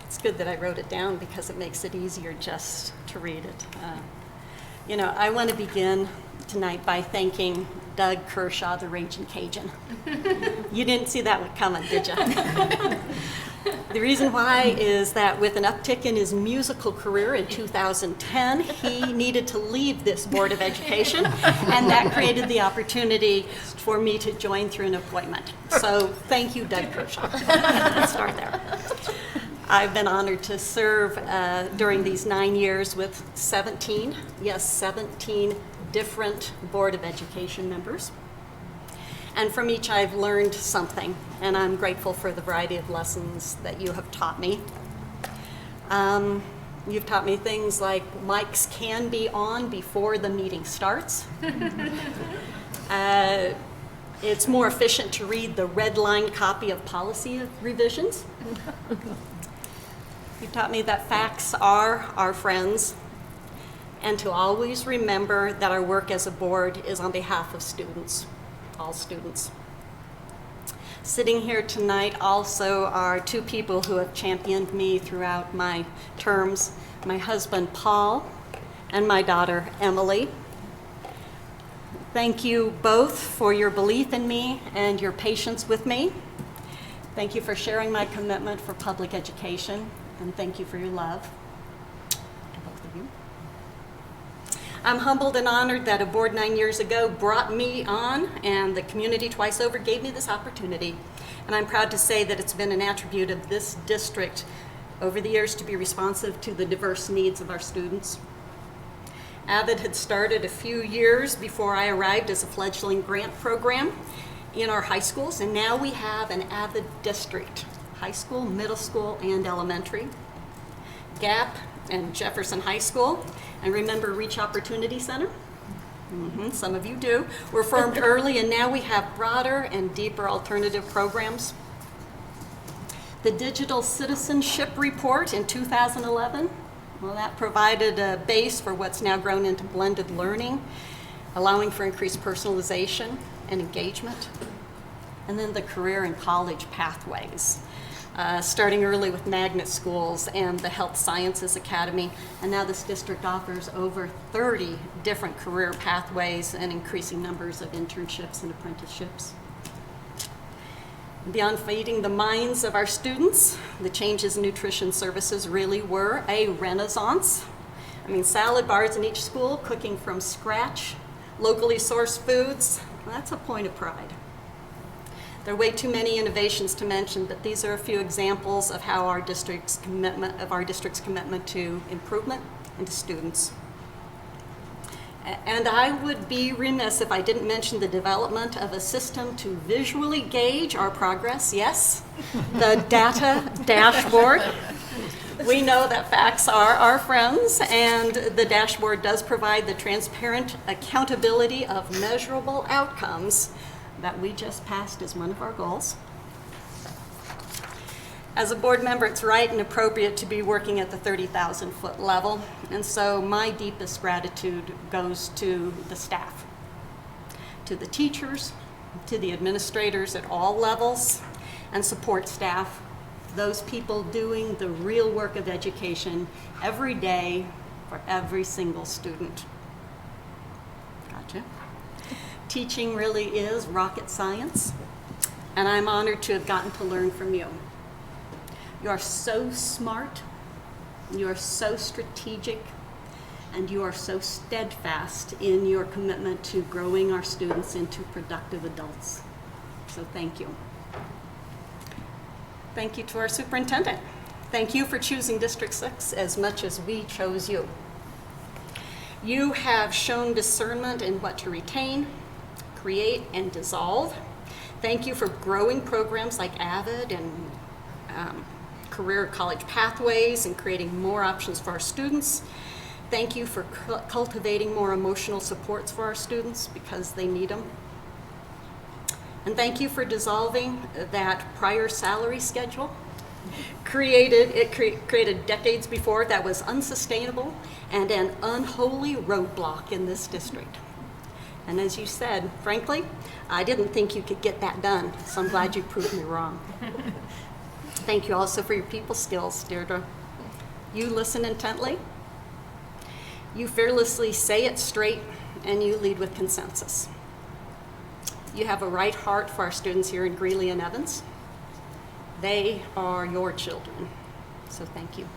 It's good that I wrote it down because it makes it easier just to read it. I want to begin tonight by thanking Doug Kershaw, the Raging Cajun. You didn't see that one coming, did you? The reason why is that with an uptick in his musical career in 2010, he needed to leave this Board of Education, and that created the opportunity for me to join through an appointment. So thank you, Doug Kershaw. Let's start there. I've been honored to serve during these 9 years with 17 different Board of Education members. And from each I've learned something, and I'm grateful for the variety of lessons that you have taught me. You've taught me things like mics can be on before the meeting starts. It's more efficient to read the red-line copy of policy revisions. You've taught me that facts are our friends, and to always remember that our work as a board is on behalf of students, all students. Sitting here tonight also are two people who have championed me throughout my terms, my husband Paul, and my daughter Emily. Thank you both for your belief in me and your patience with me. Thank you for sharing my commitment for public education, and thank you for your love. To both of you. I'm humbled and honored that a board 9 years ago brought me on, and the community twice over gave me this opportunity. And I'm proud to say that it's been an attribute of this district over the years to be responsive to the diverse needs of our students. AVID had started a few years before I arrived as a fledgling grant program in our high schools, and now we have an AVID district, high school, middle school, and elementary. Gap and Jefferson High School, and remember Reach Opportunity Center? Some of you do. Were formed early, and now we have broader and deeper alternative programs. The Digital Citizenship Report in 2011, well, that provided a base for what's now grown into blended learning, allowing for increased personalization and engagement. And then the career and college pathways, starting early with magnet schools and the Health Sciences Academy. And now this district offers over 30 different career pathways and increasing numbers of internships and apprenticeships. Beyond feeding the minds of our students, the changes in nutrition services really were a renaissance. I mean, salad bars in each school, cooking from scratch, locally sourced foods, that's a point of pride. There are way too many innovations to mention, but these are a few examples of how our district's commitment to improvement and to students. And I would be remiss if I didn't mention the development of a system to visually gauge our progress. Yes, the data dashboard. We know that facts are our friends, and the dashboard does provide the transparent accountability of measurable outcomes that we just passed as one of our goals. As a board member, it's right and appropriate to be working at the 30,000-foot level, and so my deepest gratitude goes to the staff, to the teachers, to the administrators at all levels, and support staff, those people doing the real work of education every day for every single student. Gotcha. Teaching really is rocket science, and I'm honored to have gotten to learn from you. You are so smart, you are so strategic, and you are so steadfast in your commitment to growing our students into productive adults. So thank you. Thank you to our superintendent. Thank you for choosing District 6 as much as we chose you. You have shown discernment in what to retain, create, and dissolve. Thank you for growing programs like AVID and career college pathways and creating more options for our students. Thank you for cultivating more emotional supports for our students because they need them. And thank you for dissolving that prior salary schedule created decades before that was unsustainable and an unholy roadblock in this district. And as you said, frankly, I didn't think you could get that done, so I'm glad you proved me wrong. Thank you also for your people skills, Deirdre. You listen intently, you fearlessly say it straight, and you lead with consensus. You have a right heart for our students here in Greeley and Evans. They are your children, so thank you.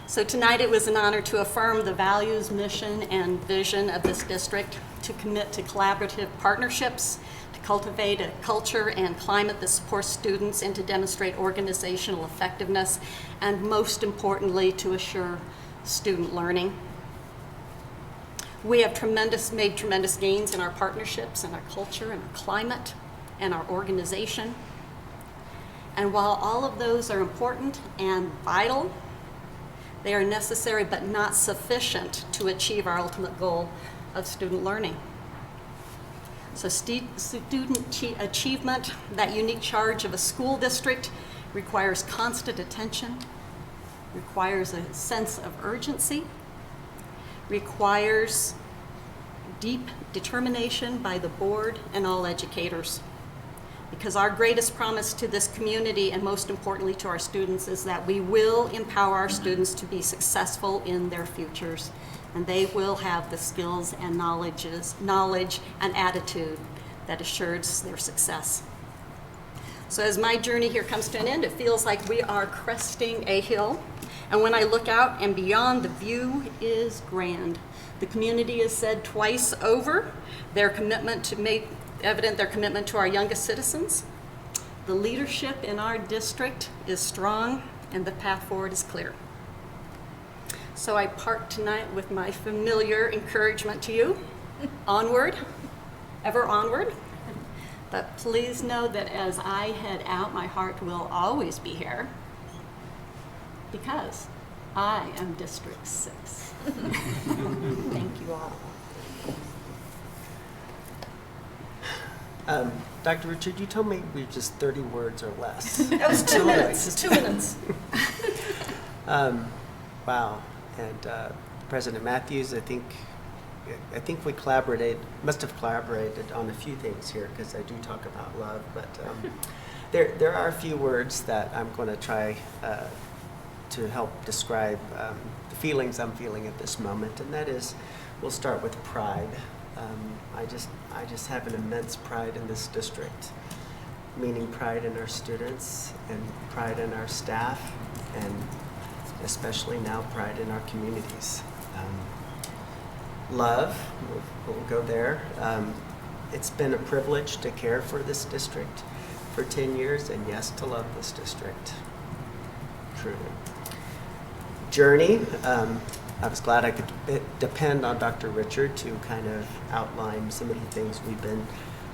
So tonight it was an honor to affirm the values, mission, and vision of this district, to commit to collaborative partnerships, cultivate a culture and climate that supports students, and to demonstrate organizational effectiveness, and most importantly, to assure student learning. We have made tremendous gains in our partnerships, and our culture, and our climate, and our organization. And while all of those are important and vital, they are necessary but not sufficient to achieve our ultimate goal of student learning. So student achievement, that unique charge of a school district, requires constant attention, requires a sense of urgency, requires deep determination by the board and all educators. because our greatest promise to this community, and most importantly to our students, is that we will empower our students to be successful in their futures, and they will have the skills and knowledge and attitude that assures their success. So as my journey here comes to an end, it feels like we are cresting a hill, and when I look out and beyond, the view is grand. The community has said twice over their commitment to make evident their commitment to our youngest citizens. The leadership in our district is strong, and the path forward is clear. So I part tonight with my familiar encouragement to you. Onward, ever onward. But please know that as I head out, my heart will always be here, because I am District 6. Thank you all. Dr. Richard, you told me we just 30 words or less. That was 2 minutes. 2 minutes. Wow. And President Matthews, I think we must have collaborated on a few things here, because I do talk about love, but there are a few words that I'm going to try to help describe the feelings I'm feeling at this moment, and that is, we'll start with pride. I just have an immense pride in this district, meaning pride in our students and pride in our staff, and especially now pride in our communities. Love, we'll go there. It's been a privilege to care for this district for 10 years, and yes, to love this district, truly. Journey, I was glad I could depend on Dr. Richard to kind of outline some of the things we've been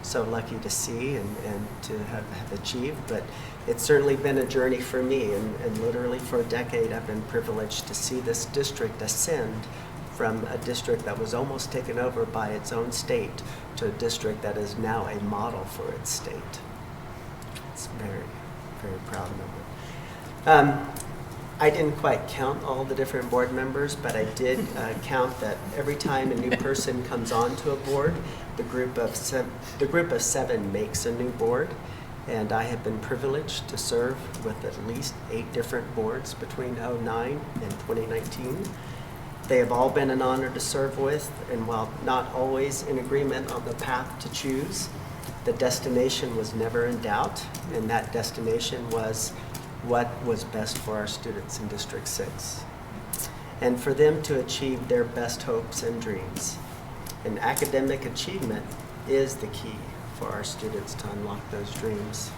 so lucky to see and to have achieved, but it's certainly been a journey for me, and literally for a decade I've been privileged to see this district ascend from a district that was almost taken over by its own state to a district that is now a model for its state. It's a very, very proud moment. I didn't quite count all the different board members, but I did count that every time a new person comes onto a board, the group of 7 makes a new board, and I have been privileged to serve with at least 8 different boards between 2009 and 2019. They have all been an honor to serve with, and while not always in agreement on the path to choose, the destination was never in doubt, and that destination was what was best for our students in District 6, and for them to achieve their best hopes and dreams. And academic achievement is the key for our students to unlock those dreams.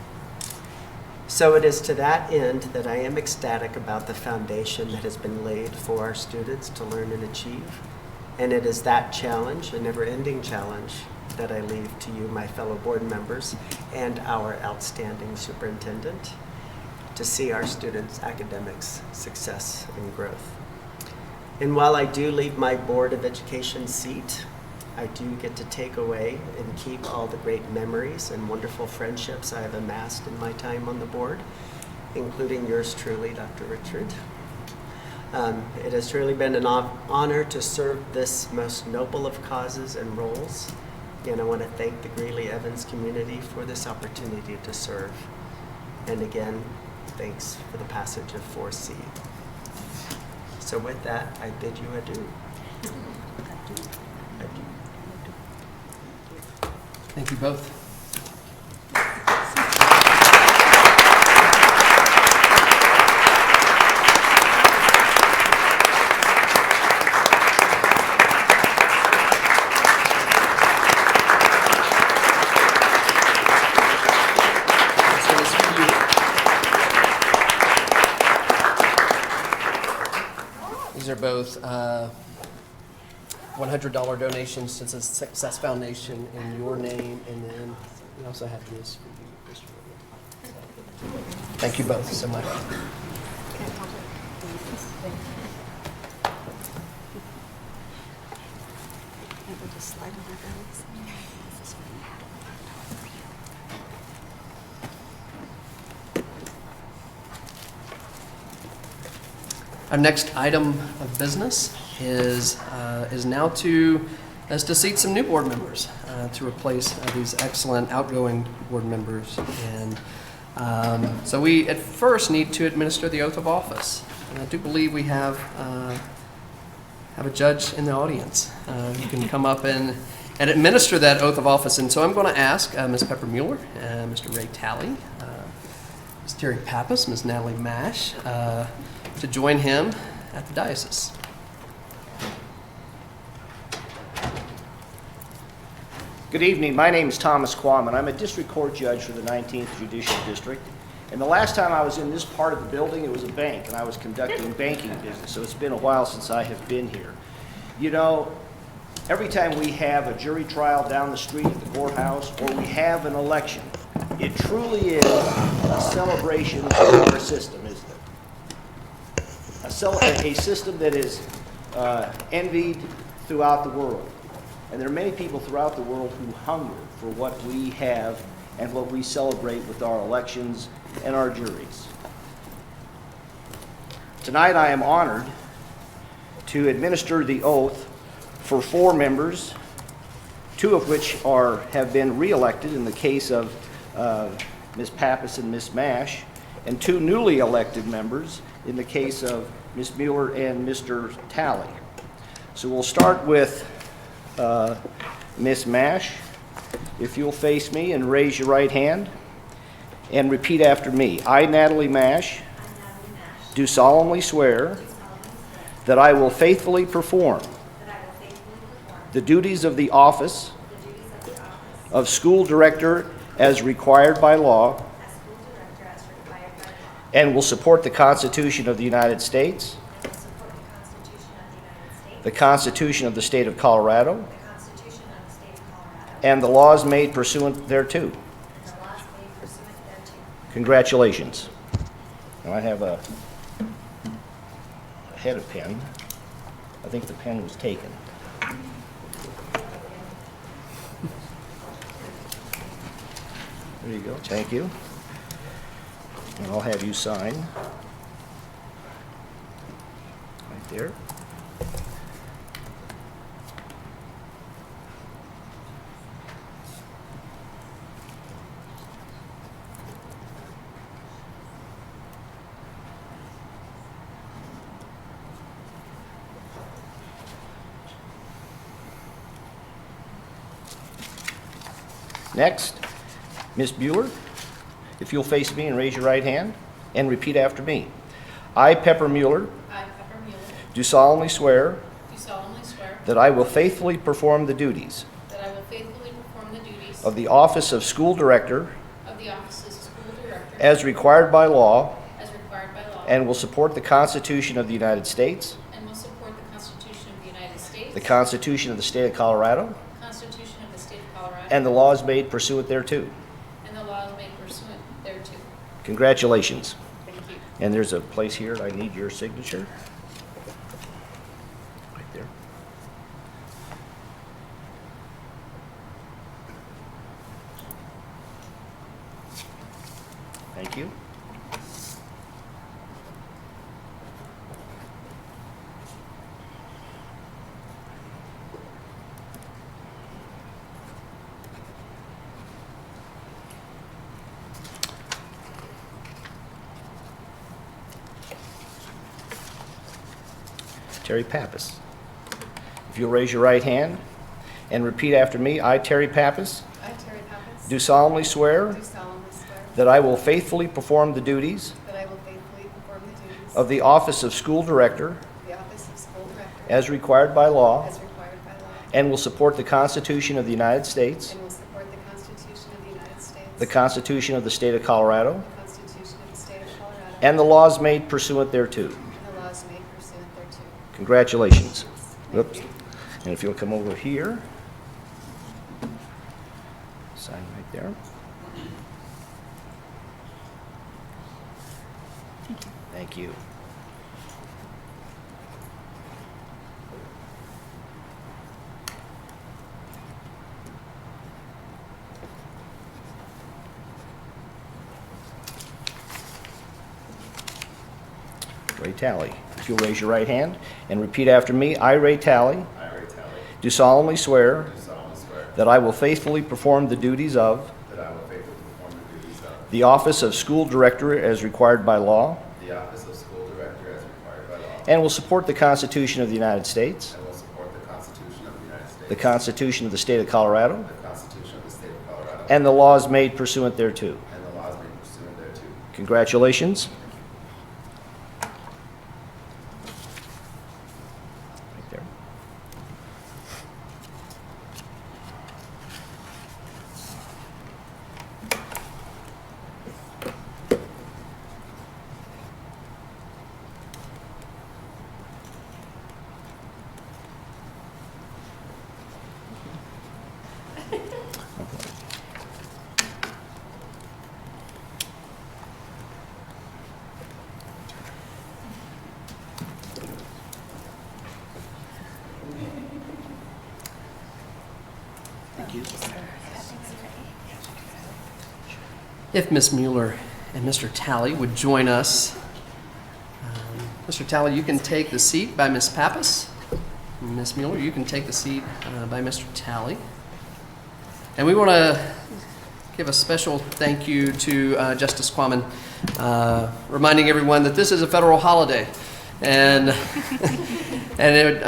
So it is to that end that I am ecstatic about the foundation that has been laid for our students to learn and achieve. And it is that challenge, a never-ending challenge, that I leave to you, my fellow board members, and our outstanding superintendent, to see our students' academics, success, and growth. And while I do leave my Board of Education seat, I do get to take away and keep all the great memories and wonderful friendships I have amassed in my time on the board, including yours truly, Dr. Richard. It has truly been an honor to serve this most noble of causes and roles, and I want to thank the Greeley Evans community for this opportunity to serve. And again, thanks for the passage of 4C. So with that, I bid you adieu. Thank you both. These are both $100 donations to the Success Foundation in your name, and then we also have this for you, Christopher. Thank you both so much. Our next item of business is now to seat some new board members. to replace these excellent outgoing board members. And so we at first need to administer the oath of office. And I do believe we have a judge in the audience who can come up and administer that oath of office. And so I'm going to ask Ms. Pepper Mueller, Mr. Ray Talley, Ms. Terry Pappas, Ms. Natalie Mash to join him at the dais. Good evening. My name is Thomas Quammen. I'm a district court judge for the 19th Judicial District. And the last time I was in this part of the building, it was a bank, and I was conducting banking business. So it's been a while since I have been here. You know, every time we have a jury trial down the street at the courthouse, or we have an election, it truly is a celebration of our system, isn't it? A system that is envied throughout the world. And there are many people throughout the world who hunger for what we have and what we celebrate with our elections and our juries. Tonight I am honored to administer the oath for 4 members, 2 of which have been re-elected in the case of Ms. Pappas and Ms. Mash, and 2 newly elected members in the case of Ms. Mueller and Mr. Talley. So we'll start with Ms. Mash. If you'll face me and raise your right hand and repeat after me. I, Natalie Mash, do solemnly swear that I will faithfully perform the duties of the office of school director as required by law, and will support the Constitution of the United States, the Constitution of the State of Colorado, and the laws made pursuant thereto. Congratulations. Now I have a head pen. I think the pen was taken. There you go. Thank you. And I'll have you sign right there. Next, Ms. Bueller, if you'll face me and raise your right hand and repeat after me. I, Pepper Mueller, do solemnly swear that I will faithfully perform the duties of the office of school director as required by law, and will support the Constitution of the United States, the Constitution of the State of Colorado, and the laws made pursuant thereto. Congratulations. Thank you. And there's a place here I need your signature. Right there. Thank you. Terry Pappas. If you'll raise your right hand and repeat after me. I, Terry Pappas, do solemnly swear that I will faithfully perform the duties of the office of school director as required by law, and will support the Constitution of the United States, the Constitution of the State of Colorado, and the laws made pursuant thereto. Congratulations. Whoops. And if you'll come over here, sign right there. Thank you. Ray Talley. If you'll raise your right hand and repeat after me. I, Ray Talley, do solemnly swear that I will faithfully perform the duties of the office of school director as required by law, and will support the Constitution of the United States, the Constitution of the State of Colorado, and the laws made pursuant thereto. Congratulations. Right there. If Ms. Mueller and Mr. Talley would join us. Mr. Talley, you can take the seat by Ms. Pappas. Ms. Mueller, you can take the seat by Mr. Talley. And we want to give a special thank you to Justice Quammen, reminding everyone that this is a federal holiday. And it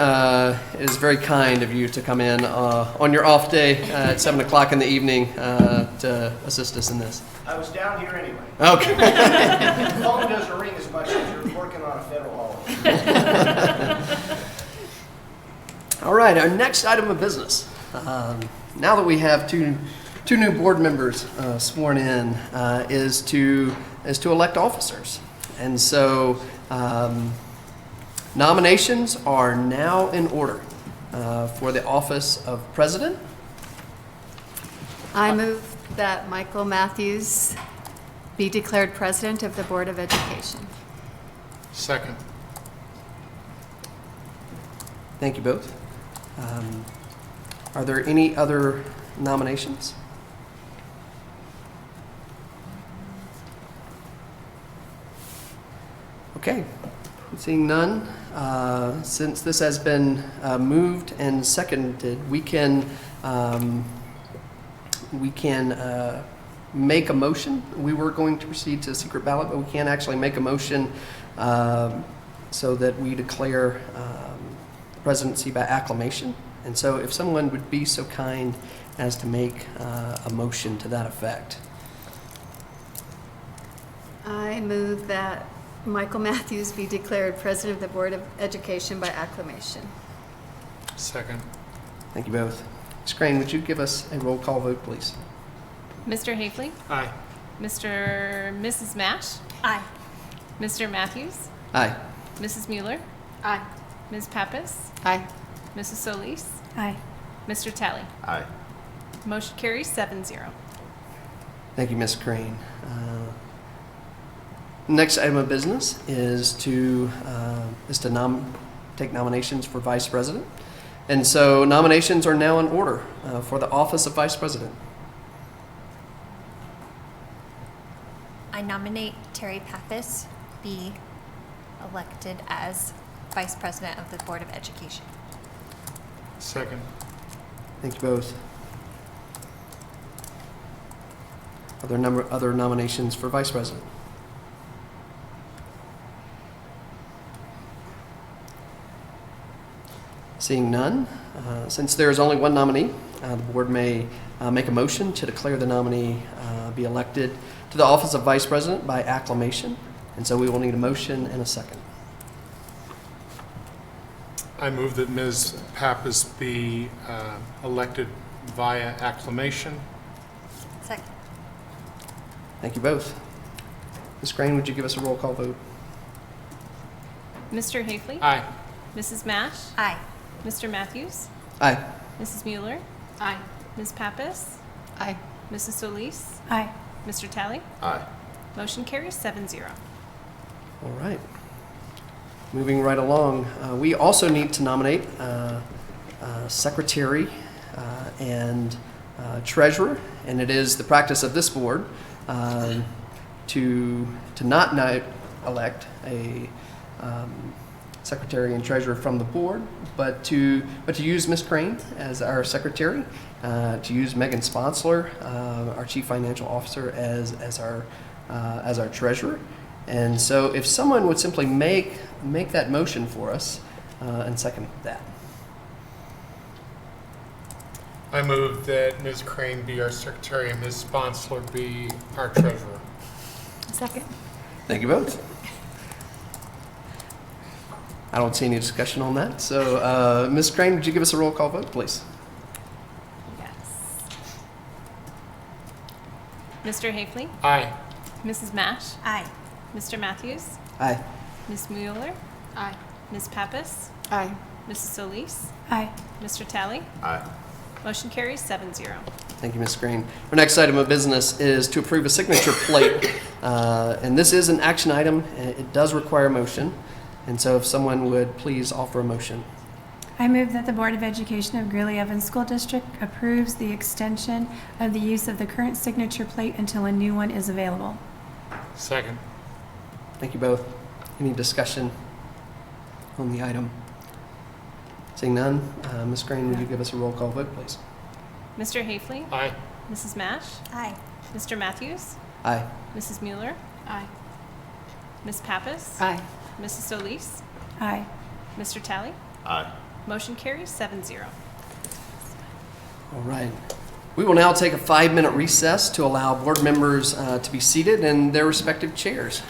is very kind of you to come in on your off day at 7 o'clock in the evening to assist us in this. I was down here anyway. Okay. The phone doesn't ring as much as you're working on a federal holiday. All right, our next item of business. Now that we have two new board members sworn in, is to elect officers. And so nominations are now in order for the office of president. I move that Michael Matthews be declared president of the Board of Education. Second. Thank you both. Are there any other nominations? Okay, seeing none, since this has been moved and seconded, we can make a motion. We were going to proceed to secret ballot, but we can't actually make a motion so that we declare presidency by acclamation. And so if someone would be so kind as to make a motion to that effect. I move that Michael Matthews be declared president of the Board of Education by acclamation. Second. Thank you both. Ms. Crane, would you give us a roll call vote, please? Mr. Hafley? Aye. Mrs. Mash? Aye. Mr. Matthews? Aye. Mrs. Mueller? Aye. Ms. Pappas? Aye. Mrs. Solis? Aye. Mr. Talley? Aye. Motion carries 7-0. Thank you, Ms. Crane. Next item of business is to take nominations for vice president. And so nominations are now in order for the office of vice president. I nominate Terry Pappas be elected as vice president of the Board of Education. Second. Thank you both. Are there other nominations for vice president? Seeing none, since there is only one nominee, the board may make a motion to declare the nominee be elected to the office of vice president by acclamation. And so we will need a motion and a second. I move that Ms. Pappas be elected via acclamation. Second. Thank you both. Ms. Crane, would you give us a roll call vote? Mr. Hafley? Aye. Mrs. Mash? Aye. Mr. Matthews? Aye. Mrs. Mueller? Aye. Ms. Pappas? Aye. Mrs. Solis? Aye. Mr. Talley? Aye. Motion carries 7-0. All right. Moving right along, we also need to nominate secretary and treasurer, and it is the practice of this board to not elect a secretary and treasurer from the board, but to use Ms. Crane as our secretary, to use Megan Sponsler, our chief financial officer, as our treasurer. And so, if someone would simply make that motion for us and second that. I move that Ms. Crane be our secretary and Ms. Sponsler be our treasurer. Second. Thank you both. I don't see any discussion on that. So, Ms. Crane, would you give us a roll call vote, please? Yes. Mr. Hafley? Aye. Mrs. Mash? Aye. Mr. Matthews? Aye. Ms. Mueller? Aye. Ms. Pappas? Aye. Mrs. Solis? Aye. Mr. Talley? Aye. Motion carries 7-0. Thank you, Ms. Green. Our next item of business is to approve a signature plate. And this is an action item. It does require a motion. And so if someone would please offer a motion. I move that the Board of Education of Greeley Evans School District approves the extension of the use of the current signature plate until a new one is available. Second. Thank you both. Any discussion on the item? Seeing none, Ms. Green, would you give us a roll call vote, please? Mr. Hafley? Aye. Mrs. Mash? Aye. Mr. Matthews? Aye. Mrs. Mueller? Aye. Ms. Pappas? Aye. Mrs. Solis? Aye. Mr. Talley? Aye. Motion carries 7-0. All right. We will now take a 5-minute recess to allow board members to be seated in their respective chairs.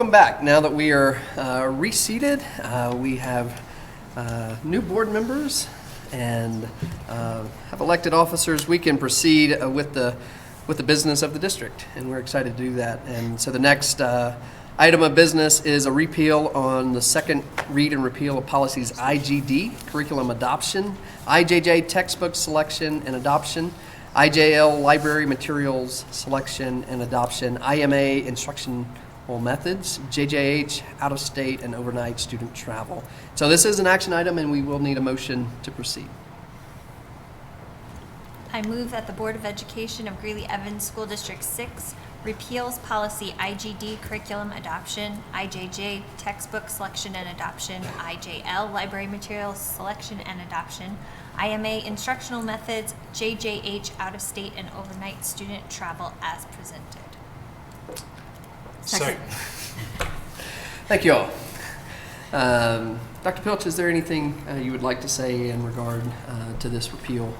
Welcome back. Now that we are reseated, we have new board members and have elected officers. We can proceed with the business of the district, and we're excited to do that. And so the next item of business is a repeal on the second read and repeal of policies IGD, curriculum adoption, IJJ, textbook selection and adoption, IJL, library materials selection and adoption, IMA, instructional methods, JJH, out-of-state and overnight student travel. So this is an action item, and we will need a motion to proceed. I move that the Board of Education of Greeley Evans School District 6 repeals policy IGD, curriculum adoption, IJJ, textbook selection and adoption, IJL, library materials selection and adoption, IMA, instructional methods, JJH, out-of-state and overnight student travel as presented. Second. Thank you all. Dr. Pilch, is there anything you would like to say in regard to this repeal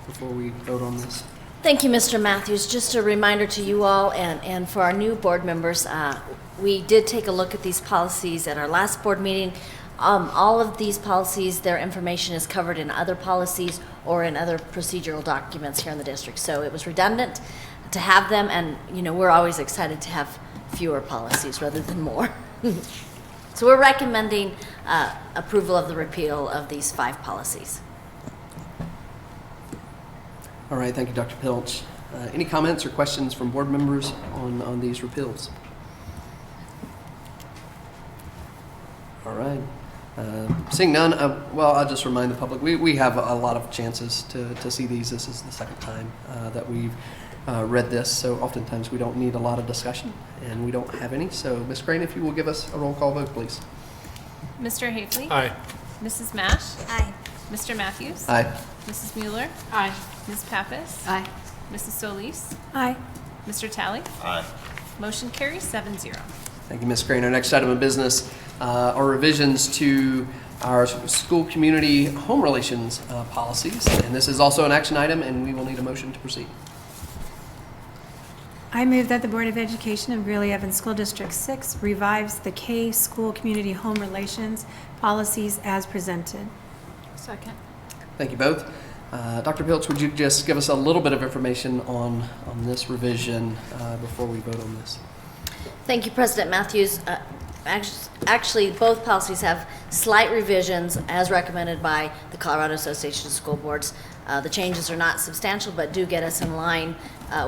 before we vote on this? Thank you, Mr. Matthews. Just a reminder to you all and for our new board members, we did take a look at these policies at our last board meeting. All of these policies, their information is covered in other policies or in other procedural documents here in the district. So it was redundant to have them, and we're always excited to have fewer policies rather than more. So we're recommending approval of the repeal of these 5 policies. All right, thank you, Dr. Pilch. Any comments or questions from board members on these repeals? All right. Seeing none, well, I'll just remind the public, we have a lot of chances to see these. This is the second time that we've read this, so oftentimes we don't need a lot of discussion, and we don't have any. So, Ms. Crane, if you will give us a roll call vote, please. Mr. Hafley? Aye. Mrs. Mash? Aye. Mr. Matthews? Aye. Mrs. Mueller? Aye. Ms. Pappas? Aye. Mrs. Solis? Aye. Mr. Talley? Aye. Motion carries 7-0. Thank you, Ms. Crane. Our next item of business are revisions to our school community home relations policies, and this is also an action item, and we will need a motion to proceed. I move that the Board of Education of Greeley Evans School District 6 revives the K school community home relations policies as presented. Second. Thank you both. Dr. Pilch, would you just give us a little bit of information on this revision before we vote on this? Thank you, President Matthews. Actually, both policies have slight revisions as recommended by the Colorado Association of School Boards. The changes are not substantial, but do get us in line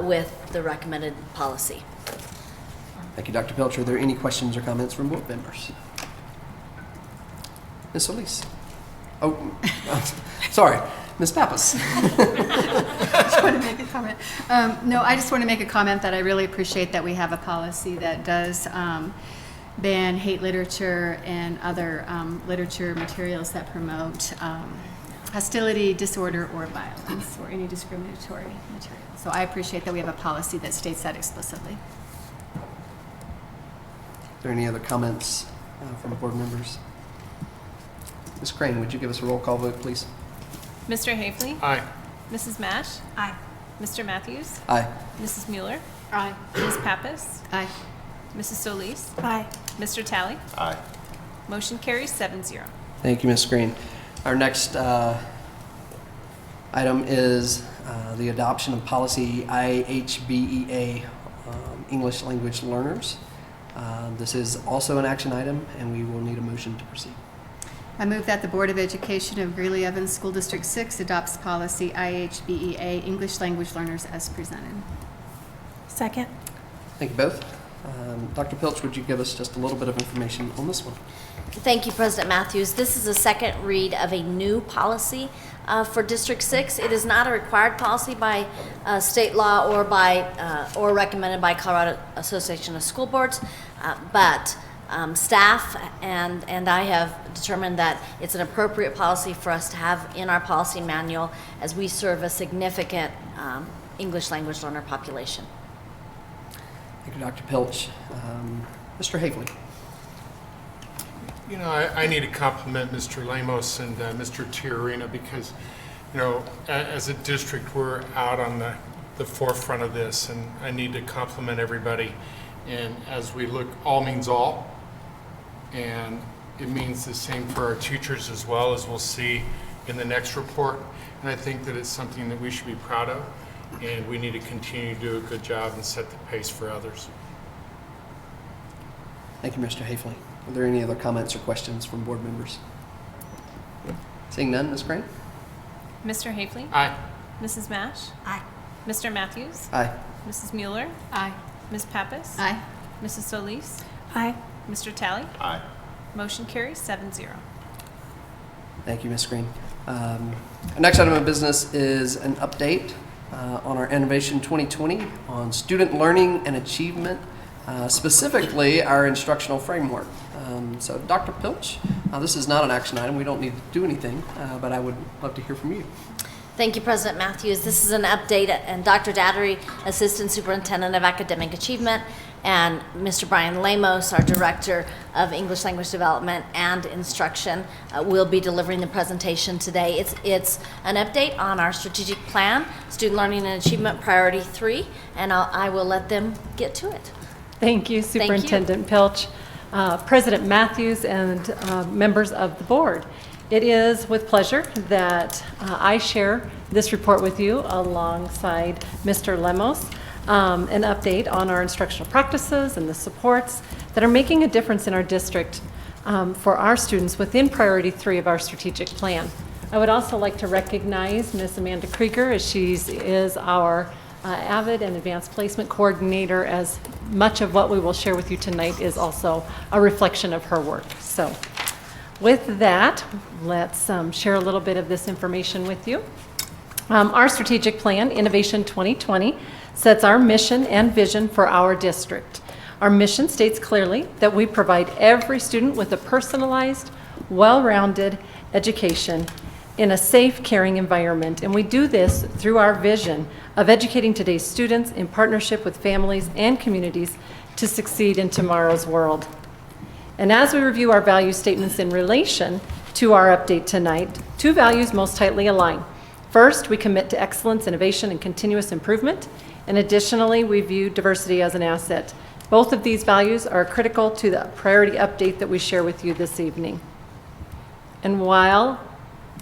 with the recommended policy. Thank you, Dr. Pilch. Are there any questions or comments from board members? Ms. Solis? Oh, sorry. Ms. Pappas? I just want to make a comment. No, I just want to make a comment that I really appreciate that we have a policy that does ban hate literature and other literature materials that promote hostility, disorder, or violence, or any discriminatory material. So I appreciate that we have a policy that states that explicitly. Are there any other comments from board members? Ms. Crane, would you give us a roll call vote, please? Mr. Hafley? Aye. Mrs. Mash? Aye. Mr. Matthews? Aye. Mrs. Mueller? Aye. Ms. Pappas? Aye. Mrs. Solis? Aye. Mr. Talley? Aye. Motion carries 7-0. Thank you, Ms. Green. Our next item is the adoption of policy IHBEA, English language learners. This is also an action item, and we will need a motion to proceed. I move that the Board of Education of Greeley Evans School District 6 adopts policy IHBEA, English language learners as presented. Second. Thank you both. Dr. Pilch, would you give us just a little bit of information on this one? Thank you, President Matthews. This is a second read of a new policy for District 6. It is not a required policy by state law or recommended by Colorado Association of School Boards, but staff and I have determined that it's an appropriate policy for us to have in our policy manual as we serve a significant English language learner population. Thank you, Dr. Pilch. Mr. Hafley. You know, I need to compliment Mr. Lamos and Mr. Tiarina because, you know, as a district, we're out on the forefront of this, and I need to compliment everybody And as we look, all means all. And it means the same for our teachers as well, as we'll see in the next report. And I think that it's something that we should be proud of, and we need to continue to do a good job and set the pace for others. Thank you, Mr. Hafley. Are there any other comments or questions from board members? Seeing none, Ms. Crane? Mr. Hafley? Aye. Mrs. Mash? Aye. Mr. Matthews? Aye. Mrs. Mueller? Aye. Ms. Pappas? Aye. Mrs. Solis? Aye. Mr. Talley? Aye. Motion carries 7-0. Thank you, Ms. Green. Our next item of business is an update on our Innovation 2020 on student learning and achievement, specifically our instructional framework. So Dr. Pilch, this is not an action item. We don't need to do anything, but I would love to hear from you. Thank you, President Matthews. This is an update, and Dr. Dattery, Assistant Superintendent of Academic Achievement, and Mr. Brian Lamos, our Director of English Language Development and Instruction, will be delivering the presentation today. It's an update on our strategic plan, Student Learning and Achievement Priority 3, and I will let them get to it. Thank you, Superintendent Pilch, President Matthews, and members of the board. It is with pleasure that I share this report with you alongside Mr. Lemos, an update on our instructional practices and the supports that are making a difference in our district for our students within Priority 3 of our strategic plan. I would also like to recognize Ms. Amanda Krieger, as she is our Avid and Advanced Placement Coordinator, as much of what we will share with you tonight is also a reflection of her work. So with that, let's share a little bit of this information with you. Our strategic plan, Innovation 2020, sets our mission and vision for our district. Our mission states clearly that we provide every student with a personalized, well-rounded education in a safe, caring environment. And we do this through our vision of educating today's students in partnership with families and communities to succeed in tomorrow's world. And as we review our value statements in relation to our update tonight, two values most tightly align. First, we commit to excellence, innovation, and continuous improvement. And additionally, we view diversity as an asset. Both of these values are critical to the priority update that we share with you this evening. And while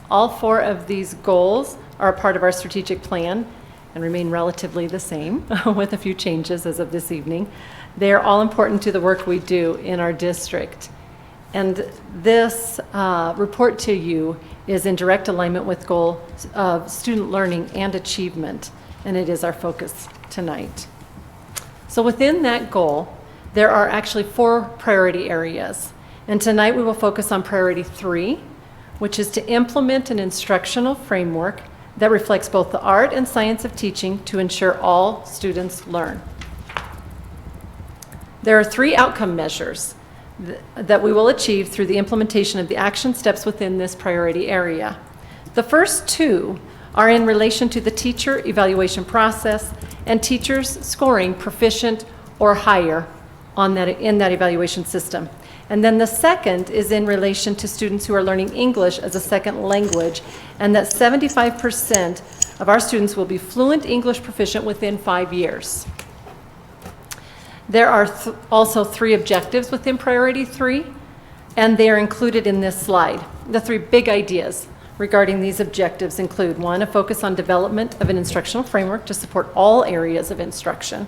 all four of these goals are a part of our strategic plan and remain relatively the same with a few changes as of this evening, they are all important to the work we do in our district. And this report to you is in direct alignment with goal of student learning and achievement, and it is our focus tonight. So within that goal, there are actually 4 priority areas. And tonight we will focus on priority 3, which is to implement an instructional framework that reflects both the art and science of teaching to ensure all students learn. There are 3 outcome measures that we will achieve through the implementation of the action steps within this priority area. The first 2 are in relation to the teacher evaluation process and teachers scoring proficient or higher in that evaluation system. And then the second is in relation to students who are learning English as a second language, and that 75% of our students will be fluent English proficient within 5 years. There are also 3 objectives within Priority 3, and they are included in this slide. The 3 big ideas regarding these objectives include: 1, a focus on development of an instructional framework to support all areas of instruction;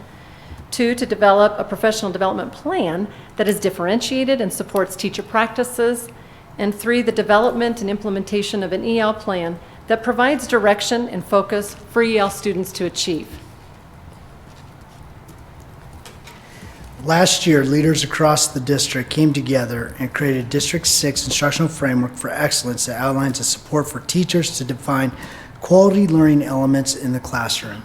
2, to develop a professional development plan that is differentiated and supports teacher practices; and 3, the development and implementation of an EL plan that provides direction and focus for EL students to achieve. Last year, leaders across the district came together and created District 6 Instructional Framework for Excellence that outlines the support for teachers to define quality learning elements in the classroom.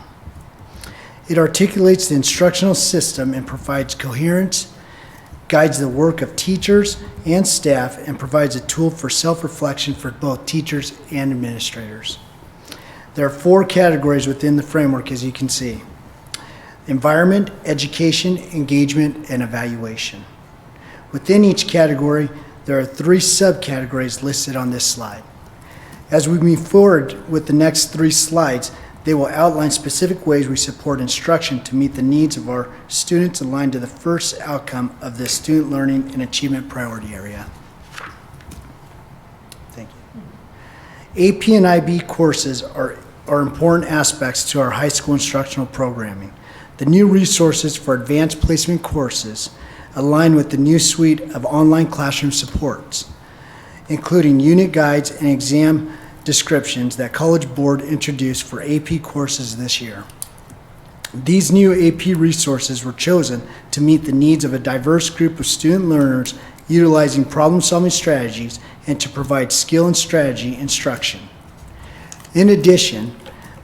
It articulates the instructional system and provides coherence, guides the work of teachers and staff, and provides a tool for self-reflection for both teachers and administrators. There are 4 categories within the framework, as you can see: environment, education, engagement, and evaluation. Within each category, there are 3 subcategories listed on this slide. As we move forward with the next 3 slides, They will outline specific ways we support instruction to meet the needs of our students aligned to the first outcome of this student learning and achievement priority area. Thank you. AP and IB courses are important aspects to our high school instructional programming. The new resources for advanced placement courses align with the new suite of online classroom supports, including unit guides and exam descriptions that College Board introduced for AP courses this year. These new AP resources were chosen to meet the needs of a diverse group of student learners utilizing problem-solving strategies and to provide skill and strategy instruction. In addition,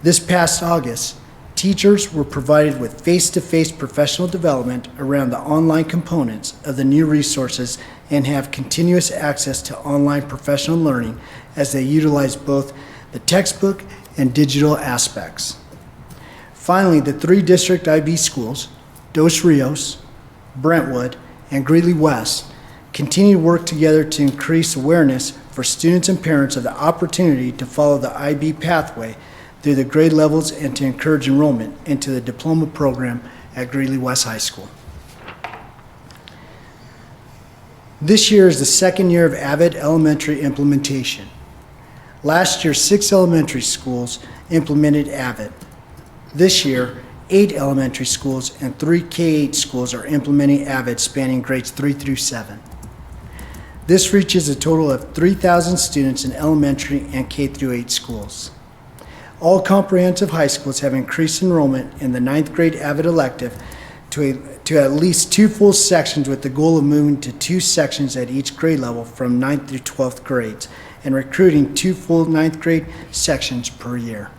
this past August, teachers were provided with face-to-face professional development around the online components of the new resources and have continuous access to online professional learning as they utilize both the textbook and digital aspects. Finally, the 3 district IB schools, Dos Rios, Brentwood, and Greeley West, continue to work together to increase awareness for students and parents of the opportunity to follow the IB pathway through the grade levels and to encourage enrollment into the diploma program at Greeley West High School. This year is the second year of Avid Elementary implementation. Last year, 6 elementary schools implemented Avid. This year, 8 elementary schools and 3 K-8 schools are implementing Avid, spanning grades 3 through 7. This reaches a total of 3,000 students in elementary and K through 8 schools. All comprehensive high schools have increased enrollment in the 9th grade Avid elective to at least 2 full sections, with the goal of moving to 2 sections at each grade level from 9th through 12th grades and recruiting 2 full 9th grade sections per year.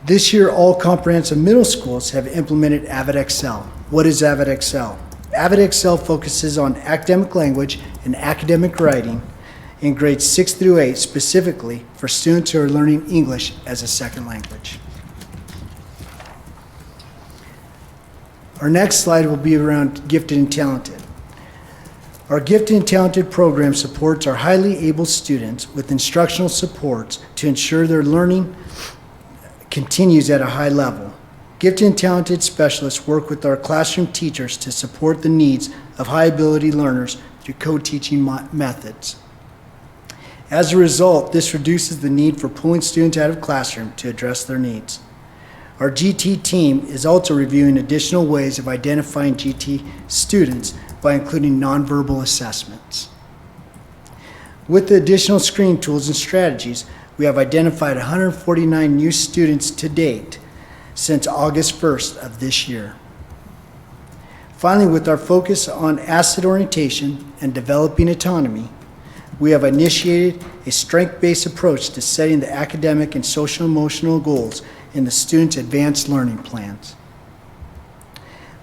This year, all comprehensive middle schools have implemented Avid Excel. What is Avid Excel? Avid Excel focuses on academic language and academic writing in grades 6 through 8, specifically for students who are learning English as a second language. Our next slide will be around Gifted and Talented. Our Gifted and Talented program supports our highly able students with instructional supports to ensure their learning continues at a high level. Gifted and Talented specialists work with our classroom teachers to support the needs of high ability learners through co-teaching methods. As a result, this reduces the need for pulling students out of classroom to address their needs. Our GT team is also reviewing additional ways of identifying GT students by including nonverbal assessments. With the additional screening tools and strategies, we have identified 149 new students to date since August 1st of this year. Finally, with our focus on asset orientation and developing autonomy, we have initiated a strength-based approach to setting the academic and social-emotional goals in the students' advanced learning plans.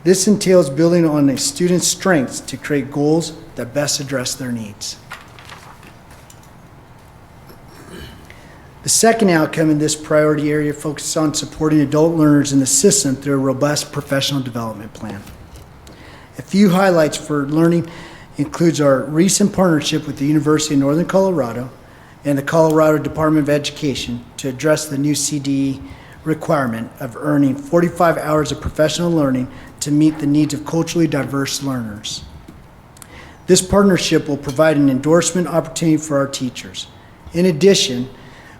This entails building on a student's strengths to create goals that best address their needs. The second outcome in this priority area focuses on supporting adult learners in the system through a robust professional development plan. A few highlights for learning includes our recent partnership with the University of Northern Colorado and the Colorado Department of Education to address the new CDE requirement of earning 45 hours of professional learning to meet the needs of culturally diverse learners. This partnership will provide an endorsement opportunity for our teachers. In addition,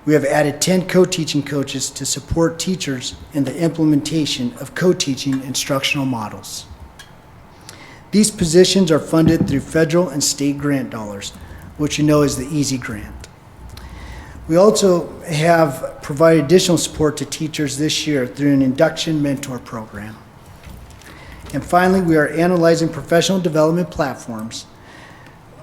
we have added 10 co-teaching coaches to support teachers in the implementation of co-teaching instructional models. These positions are funded through federal and state grant dollars, which you know is the EASY grant. We also have provided additional support to teachers this year through an induction mentor program. And finally, we are analyzing professional development platforms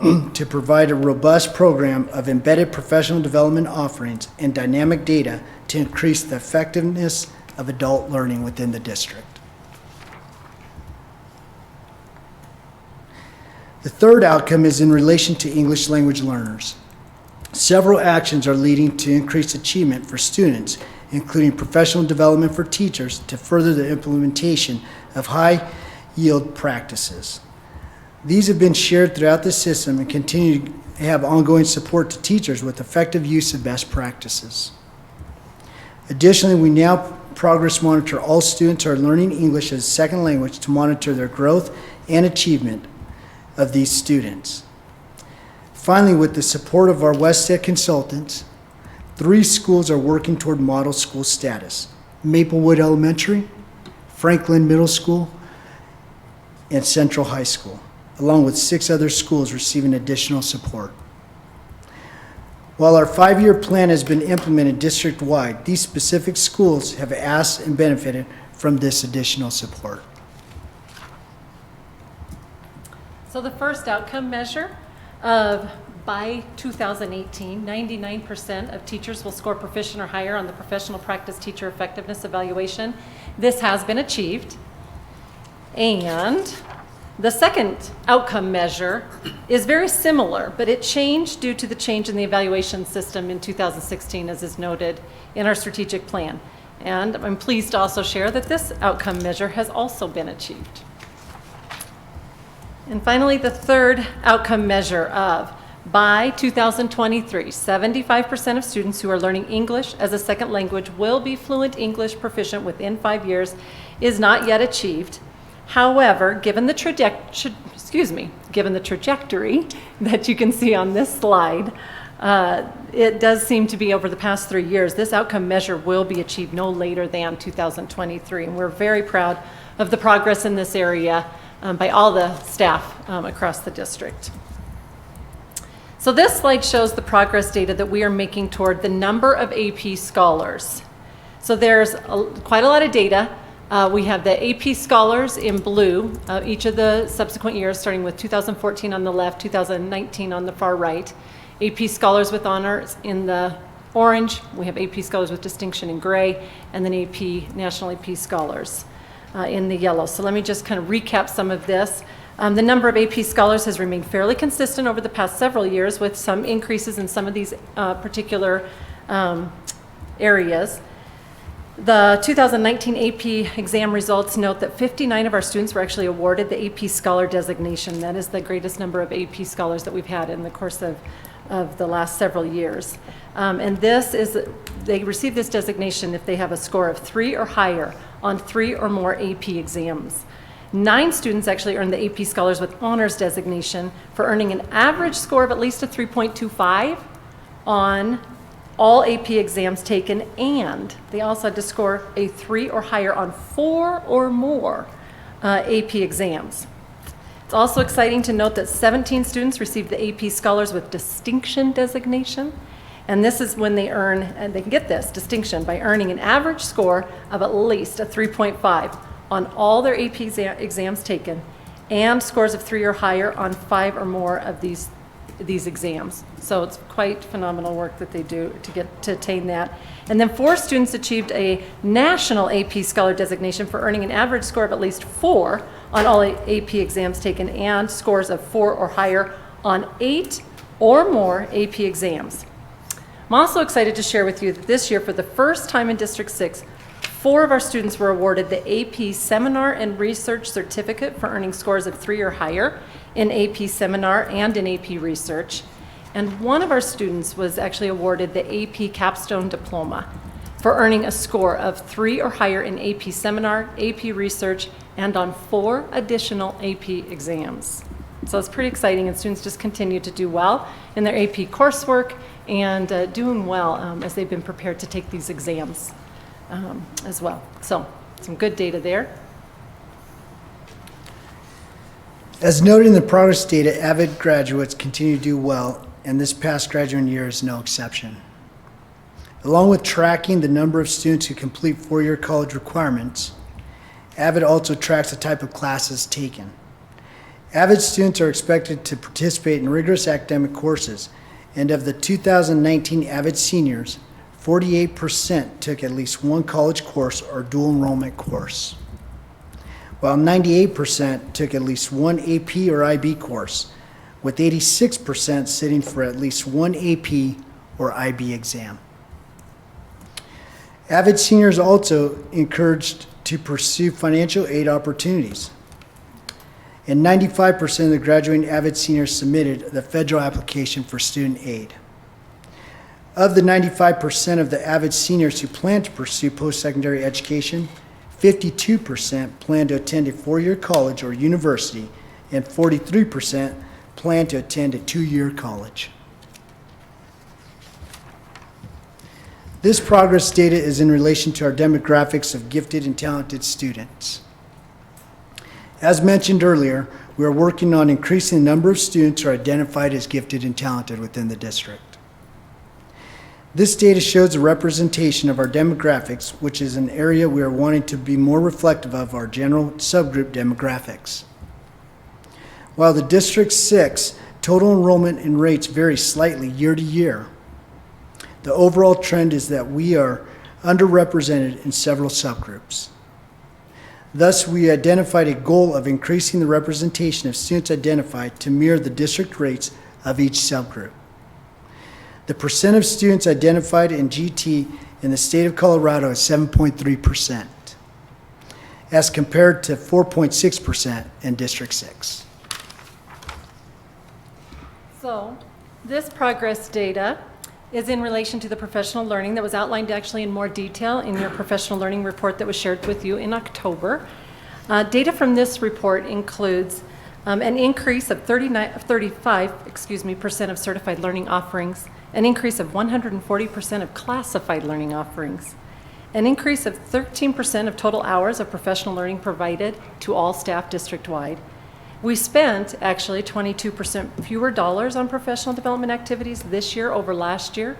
to provide a robust program of embedded professional development offerings and dynamic data to increase the effectiveness of adult learning within the district. The third outcome is in relation to English language learners. Several actions are leading to increased achievement for students, including professional development for teachers to further the implementation of high-yield practices. These have been shared throughout the system and continue to have ongoing support to teachers with effective use of best practices. Additionally, we now progress monitor all students who are learning English as a second language to monitor their growth and achievement of these students. Finally, with the support of our WestTech consultants, 3 schools are working toward model school status: Maplewood Elementary, Franklin Middle School, and Central High School, along with 6 other schools receiving additional support. While our 5-year plan has been implemented district-wide, these specific schools have asked and benefited from this additional support. So the first outcome measure of by 2018, 99% of teachers will score proficient or higher on the professional practice teacher effectiveness evaluation. This has been achieved. And the second outcome measure is very similar, but it changed due to the change in the evaluation system in 2016, as is noted in our strategic plan. And I'm pleased to also share that this outcome measure has also been achieved. And finally, the third outcome measure of by 2023, 75% of students who are learning English as a second language will be fluent English proficient within 5 years is not yet achieved. However, given the trajectory that you can see on this slide, it does seem to be over the past 3 years, this outcome measure will be achieved no later than 2023. And we're very proud of the progress in this area by all the staff across the district. So this slide shows the progress data that we are making toward the number of AP scholars. So there's quite a lot of data. We have the AP scholars in blue, each of the subsequent years, starting with 2014 on the left, 2019 on the far right. AP scholars with honors in the orange. We have AP scholars with distinction in gray, and then AP, national AP scholars in the yellow. So let me just kind of recap some of this. The number of AP scholars has remained fairly consistent over the past several years, with some increases in some of these particular areas. The 2019 AP exam results note that 59 of our students were actually awarded the AP Scholar designation. That is the greatest number of AP scholars that we've had in the course of the last several years. And they receive this designation if they have a score of 3 or higher on 3 or more AP exams. 9 students actually earned the AP Scholars with Honors designation for earning an average score of at least a 3.25 on all AP exams taken, and they also had to score a 3 or higher on 4 or more AP exams. It's also exciting to note that 17 students received the AP Scholars with Distinction designation, and this is when they earn, and they can get this distinction by earning an average score of at least a 3.5 on all their AP exams taken, and scores of 3 or higher on 5 or more of these exams. So it's quite phenomenal work that they do to attain that. And then 4 students achieved a national AP Scholar designation for earning an average score of at least 4 on all AP exams taken, and scores of 4 or higher on 8 or more AP exams. I'm also excited to share with you that this year, for the first time in District 6, 4 of our students were awarded the AP Seminar and Research Certificate for earning scores of 3 or higher in AP Seminar and in AP Research. And 1 of our students was actually awarded the AP Capstone Diploma for earning a score of 3 or higher in AP Seminar, AP Research, and on 4 additional AP exams. So it's pretty exciting, and students just continue to do well in their AP coursework and doing well as they've been prepared to take these exams as well. So some good data there. As noted in the progress data, Avid graduates continue to do well, and this past graduating year is no exception. Along with tracking the number of students who complete 4-year college requirements, Avid also tracks the type of classes taken. Avid students are expected to participate in rigorous academic courses, and of the 2019 Avid seniors, 48% took at least 1 college course or dual enrollment course, while 98% took at least 1 AP or IB course, with 86% sitting for at least 1 AP or IB exam. Avid seniors also encouraged to pursue financial aid opportunities, and 95% of the graduating Avid seniors submitted the federal application for student aid. Of the 95% of the avid seniors who plan to pursue post-secondary education, 52% plan to attend a four-year college or university, and 43% plan to attend a two-year college. This progress data is in relation to our demographics of gifted and talented students. As mentioned earlier, we are working on increasing the number of students who are identified as gifted and talented within the district. This data shows a representation of our demographics, which is an area we are wanting to be more reflective of our general subgroup demographics. While the District 6 total enrollment and rates vary slightly year to year, the overall trend is that we are underrepresented in several subgroups. Thus, we identified a goal of increasing the representation of students identified to mirror the district rates of each subgroup. The percent of students identified in GT in the state of Colorado is 7.3%, as compared to 4.6% in District 6. So this progress data is in relation to the professional learning that was outlined actually in more detail in your professional learning report that was shared with you in October. Data from this report includes an increase of 35% of certified learning offerings, an increase of 140% of classified learning offerings, an increase of 13% of total hours of professional learning provided to all staff district-wide. We spent actually 22% fewer dollars on professional development activities this year over last year.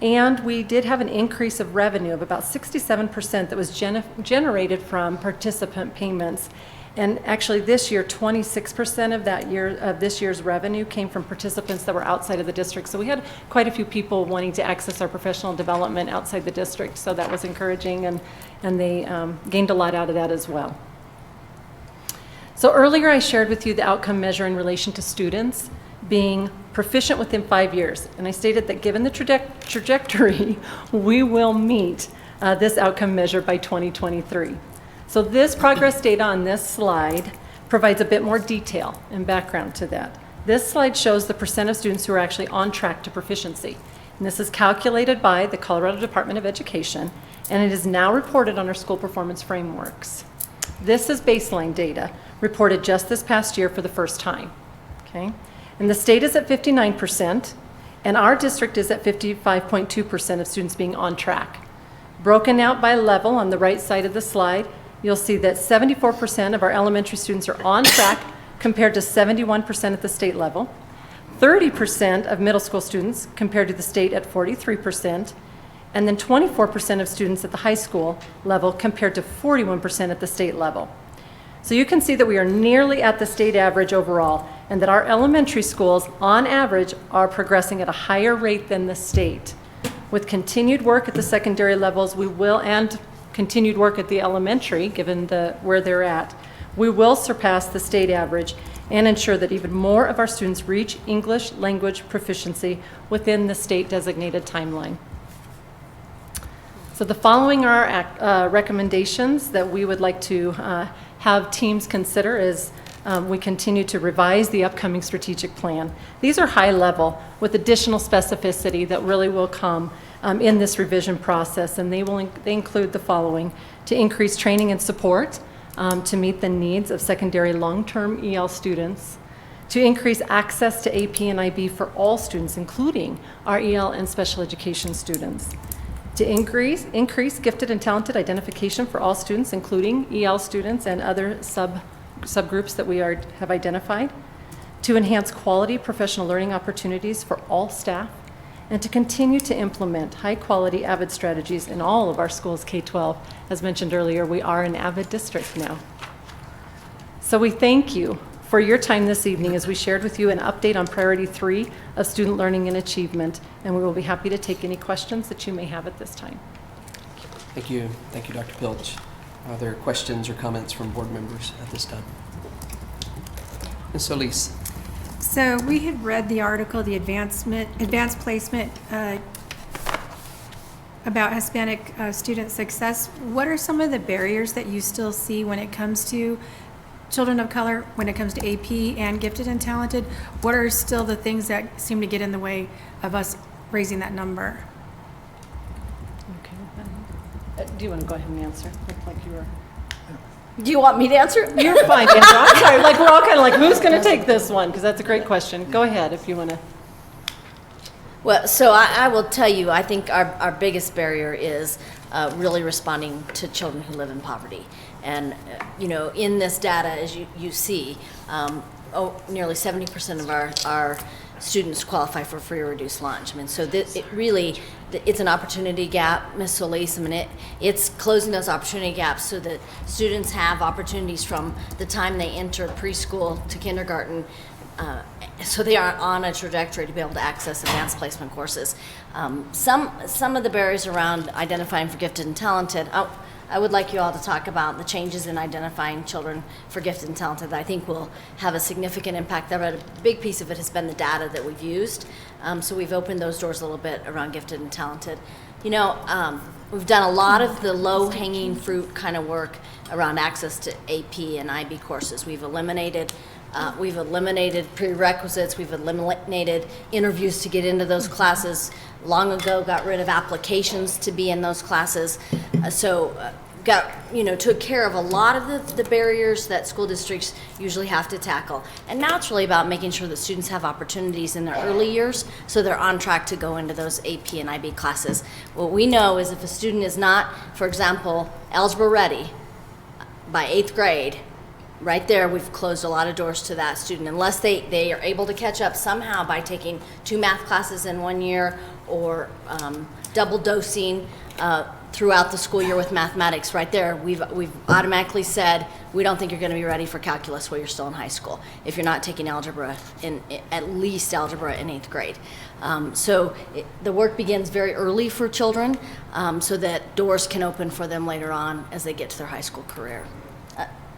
And we did have an increase of revenue of about 67% that was generated from participant payments. And actually this year, 26% of this year's revenue came from participants that were outside of the district. So we had quite a few people wanting to access our professional development outside the district. So that was encouraging, and they gained a lot out of that as well. So earlier I shared with you the outcome measure in relation to students being proficient within 5 years. And I stated that given the trajectory, we will meet this outcome measure by 2023. So this progress data on this slide provides a bit more detail and background to that. This slide shows the percent of students who are actually on track to proficiency. And this is calculated by the Colorado Department of Education, and it is now reported on our school performance frameworks. This is baseline data reported just this past year for the first time, okay? And the state is at 59%, and our district is at 55.2% of students being on track. Broken out by level on the right side of the slide, you'll see that 74% of our elementary students are on track compared to 71% at the state level, 30% of middle school students compared to the state at 43%, and then 24% of students at the high school level compared to 41% at the state level. So you can see that we are nearly at the state average overall, and that our elementary schools, on average, are progressing at a higher rate than the state. With continued work at the secondary levels, and continued work at the elementary, given where they're at, we will surpass the state average and ensure that even more of our students reach English language proficiency within the state designated timeline. So the following are recommendations that we would like to have teams consider as we continue to revise the upcoming strategic plan. These are high level with additional specificity that really will come in this revision process, and they include the following: to increase training and support to meet the needs of secondary long-term EL students, to increase access to AP and IB for all students, including our EL and special education students, to increase gifted and talented identification for all students, including EL students and other subgroups that we have identified, to enhance quality professional learning opportunities for all staff, and to continue to implement high-quality AVID strategies in all of our schools K-12. As mentioned earlier, we are an AVID district now. So we thank you for your time this evening as we shared with you an update on Priority 3 of student learning and achievement, and we will be happy to take any questions that you may have at this time. Thank you. Thank you, Dr. Pilch. Are there questions or comments from board members at this time? Ms. Solis. So we had read the article, the advanced placement about Hispanic student success. What are some of the barriers that you still see when it comes to children of color, when it comes to AP and gifted and talented? What are still the things that seem to get in the way of us raising that number. Okay. Do you want to go ahead and answer? Looked like you were. Do you want me to answer? You're fine to answer. I'm sorry. Like, we're all kind of like, who's going to take this one? Because that's a great question. Go ahead if you want to. Well, so I will tell you, I think our biggest barrier is really responding to children who live in poverty. And, in this data, as you see, nearly 70% of our students qualify for free or reduced lunch. I mean, so it's an opportunity gap, Ms. Solis. I mean, it's closing those opportunity gaps so that students have opportunities from the time they enter preschool to kindergarten, so they are on a trajectory to be able to access advanced placement courses. Some of the barriers around identifying for gifted and talented, I would like you all to talk about the changes in identifying children for gifted and talented that I think will have a significant impact there, but a big piece of it has been the data that we've used. So we've opened those doors a little bit around gifted and talented. We've done a lot of the low-hanging fruit kind of work around access to AP and IB courses. We've eliminated prerequisites. We've eliminated interviews to get into those classes. Long ago, got rid of applications to be in those classes. Took care of a lot of the barriers that school districts usually have to tackle. And now it's really about making sure that students have opportunities in their early years so they're on track to go into those AP and IB classes. What we know is if a student is not, for example, algebra ready by 8th grade, right there, we've closed a lot of doors to that student unless they are able to catch up somehow by taking 2 math classes in 1 year or double dosing throughout the school year with mathematics. Right there, we've automatically said we don't think you're going to be ready for calculus while you're still in high school if you're not taking algebra at least algebra in 8th grade. The work begins very early for children so that doors can open for them later on as they get to their high school career.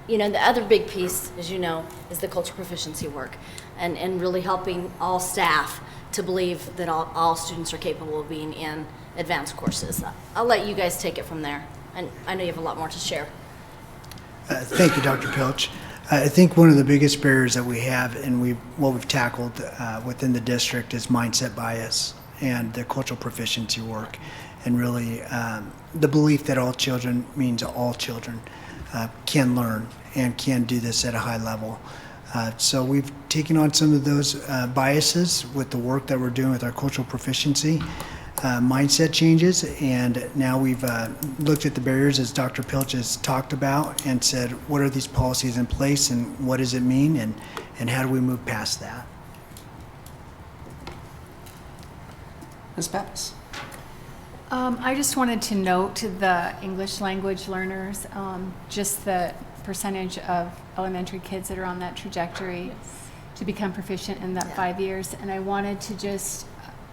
The other big piece, as you know, is the cultural proficiency work and really helping all staff to believe that all students are capable of being in advanced courses. I'll let you guys take it from there. And I know you have a lot more to share. Thank you, Dr. Pilch. I think one of the biggest barriers that we have and what we've tackled within the district is mindset bias and the cultural proficiency work, and really the belief that all children means all children can learn and can do this at a high level. So we've taken on some of those biases with the work that we're doing with our cultural proficiency mindset changes, and now we've looked at the barriers as Dr. Pilch has talked about and said, what are these policies in place and what does it mean, and how do we move past that? Ms. Pappas. I just wanted to note the English language learners, just the percentage of elementary kids that are on that trajectory to become proficient in that 5 years. And I wanted to just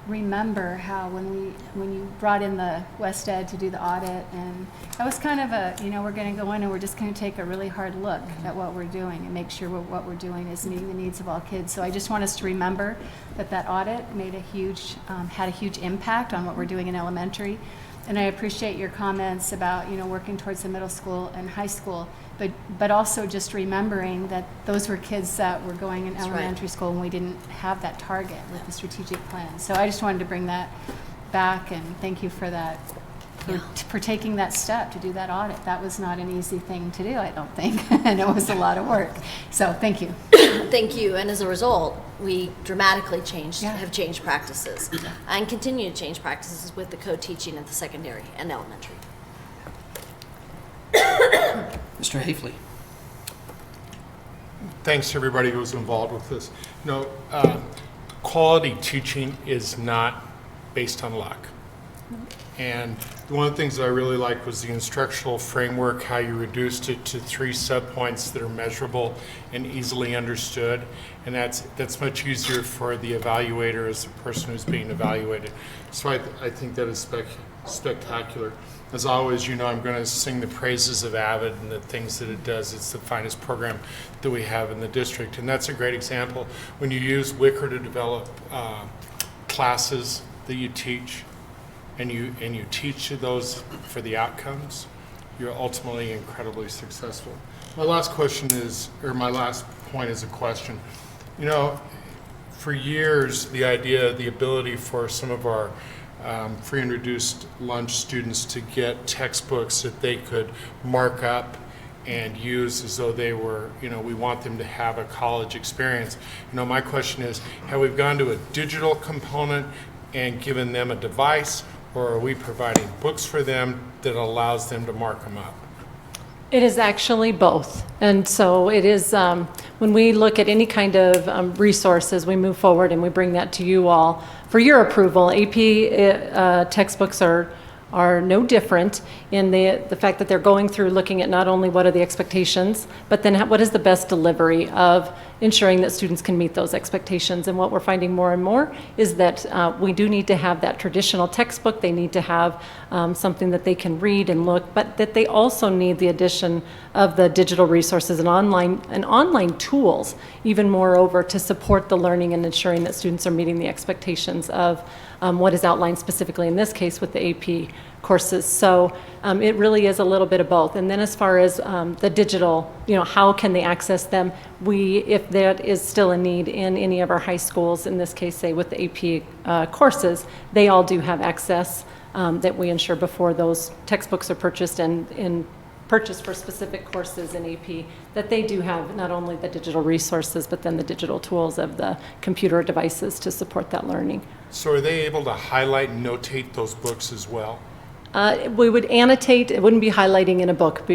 remember how when you brought in the West Ed to do the audit, and that was kind of we're going to go in and we're just going to take a really hard look at what we're doing and make sure what we're doing is meeting the needs of all kids. So I just want us to remember that audit made had a huge impact on what we're doing in elementary. And I appreciate your comments about working towards the middle school and high school, but also just remembering that those were kids that were going in elementary school and we didn't have that target with the strategic plan. So I just wanted to bring that back, and thank you for that, for taking that step to do that audit. That was not an easy thing to do, I don't think, and it was a lot of work. So thank you. Thank you. And as a result, we dramatically have changed practices and continue to change practices with the co-teaching at the secondary and elementary. Mr. Hafley. Thanks to everybody who was involved with this. Quality teaching is not based on luck. And one of the things that I really liked was the instructional framework, how you reduced it to 3 subpoints that are measurable and easily understood. And that's much easier for the evaluator as the person who's being evaluated. So I think that is spectacular. As always, I'm going to sing the praises of AVID and the things that it does. It's the finest program that we have in the district. And that's a great example. When you use Wicker to develop classes that you teach, and you teach those for the outcomes, you're ultimately incredibly successful. My last point is a question. for years, the ability for some of our free and reduced lunch students to get textbooks that they could mark up and use as though they were, we want them to have a college experience. My question is, have we gone to a digital component and given them a device, or are we providing books for them that allows them to mark them up? It is actually both. And so it is, when we look at any kind of resources, we move forward and we bring that to you all for your approval. AP textbooks are no different in the fact that they're going through looking at not only what are the expectations, but then what is the best delivery of ensuring that students can meet those expectations. And what we're finding more and more is that we do need to have that traditional textbook. They need to have something that they can read and look, but that they also need the addition of the digital resources and online tools, even moreover, to support the learning and ensuring that students are meeting the expectations of what is outlined specifically in this case with the AP courses. So it really is a little bit of both. And then as far as the digital, how can they access them? If that is still a need in any of our high schools, in this case, say with the AP courses, they all do have access that we ensure before those textbooks are purchased and purchased for specific courses in AP, that they do have not only the digital resources, but then the digital tools of the computer devices to support that learning. So are they able to highlight and notate those books as well? We would annotate. It wouldn't be highlighting in a book,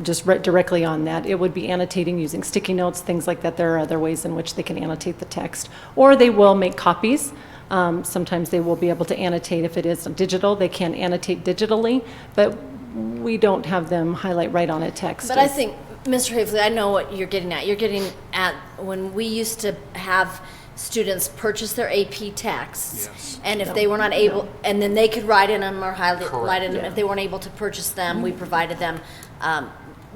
just directly on that. It would be annotating using sticky notes, things like that. There are other ways in which they can annotate the text. Or they will make copies. Sometimes they will be able to annotate. If it is digital, they can annotate digitally, but we don't have them highlight right on a text. But I think, Mr. Haveley, I know what you're getting at. You're getting at when we used to have students purchase their AP texts, yes, and if they were not able, and then they could write in them or highlight in them. Yeah. If they weren't able to purchase them, we provided them.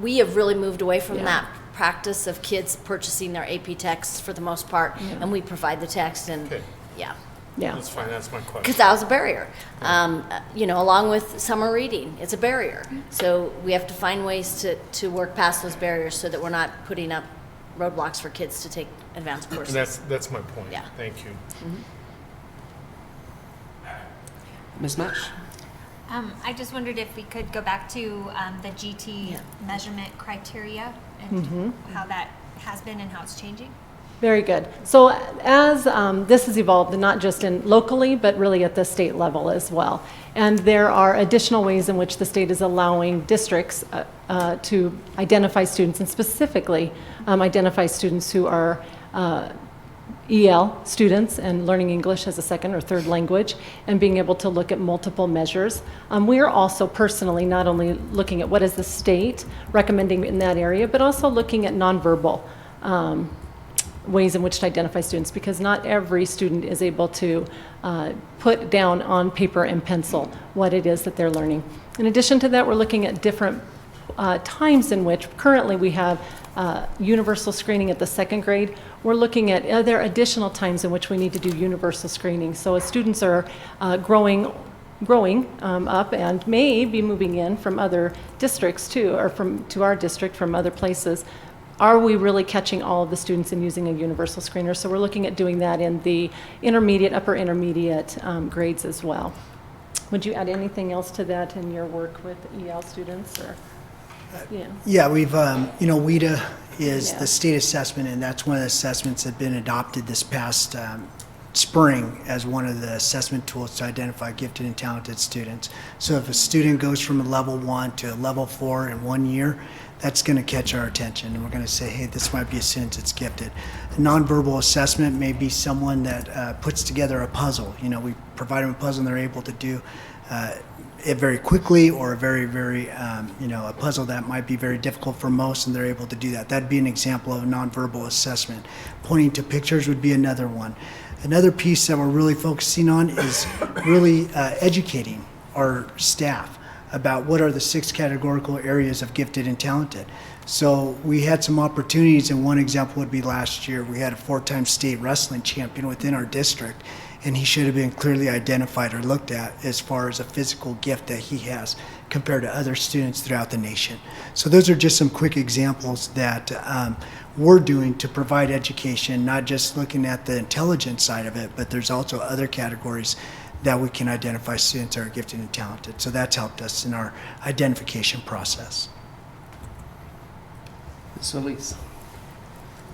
We have really moved away from that practice of kids purchasing their AP texts for the most part, and we provide the text, and Okay. yeah. Yeah. That's fine, that's my question. Because that was a barrier. Along with summer reading, it's a barrier. So we have to find ways to work past those barriers so that we're not putting up roadblocks for kids to take advanced courses. And that's my point. Yeah. Thank you. Ms. Nash? I just wondered if we could go back to the GT measurement criteria and how that has been and how it's changing. Very good. So as this has evolved, not just locally, but really at the state level as well. And there are additional ways in which the state is allowing districts to identify students, and specifically identify students who are EL students and learning English as a second or third language, and being able to look at multiple measures. We are also personally not only looking at what is the state recommending in that area, but also looking at nonverbal ways in which to identify students, because not every student is able to put down on paper and pencil what it is that they're learning. In addition to that, we're looking at different times in which currently we have universal screening at the second grade. We're looking at are there additional times in which we need to do universal screening. So as students are growing up and may be moving in from other districts too, or to our district from other places, are we really catching all of the students and using a universal screener? So we're looking at doing that in the intermediate, upper intermediate grades as well. Would you add anything else to that in your work with EL students? Or, Yeah, we've, WIDA is the state assessment, and that's one of the assessments that have been adopted this past spring as one of the assessment tools to identify gifted and talented students. So if a student goes from a level 1 to a level 4 in 1 year, that's going to catch our attention, and we're going to say, hey, this might be a student that's gifted. A nonverbal assessment may be someone that puts together a puzzle. We provide them a puzzle and they're able to do it very quickly, or a very, a puzzle that might be very difficult for most, and they're able to do that. That'd be an example of a nonverbal assessment. Pointing to pictures would be another one. Another piece that we're really focusing on is really educating our staff about what are the 6 categorical areas of gifted and talented. So we had some opportunities, and one example would be last year. We had a 4-time state wrestling champion within our district, and he should have been clearly identified or looked at as far as a physical gift that he has, compared to other students throughout the nation. So those are just some quick examples that we're doing to provide education, not just looking at the intelligence side of it, but there's also other categories that we can identify students that are gifted and talented. So that's helped us in our identification process. Ms. Elise.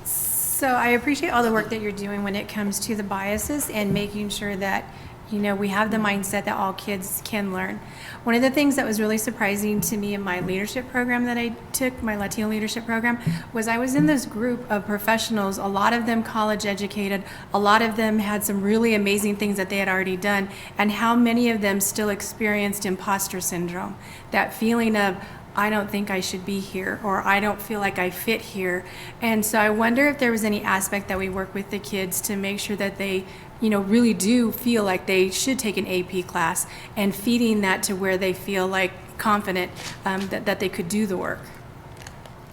So I appreciate all the work that you're doing when it comes to the biases and making sure that, you know, we have the mindset that all kids can learn. One of the things that was really surprising to me in my leadership program that I took, my Latino leadership program, was I was in this group of professionals, a lot of them college educated, a lot of them had some really amazing things that they had already done, and how many of them still experienced imposter syndrome, that feeling of, I don't think I should be here, or I don't feel like I fit here. And so I wonder if there was any aspect that we work with the kids to make sure that they, you know, really do feel like they should take an AP class, and feeding that to where they feel like confident that they could do the work.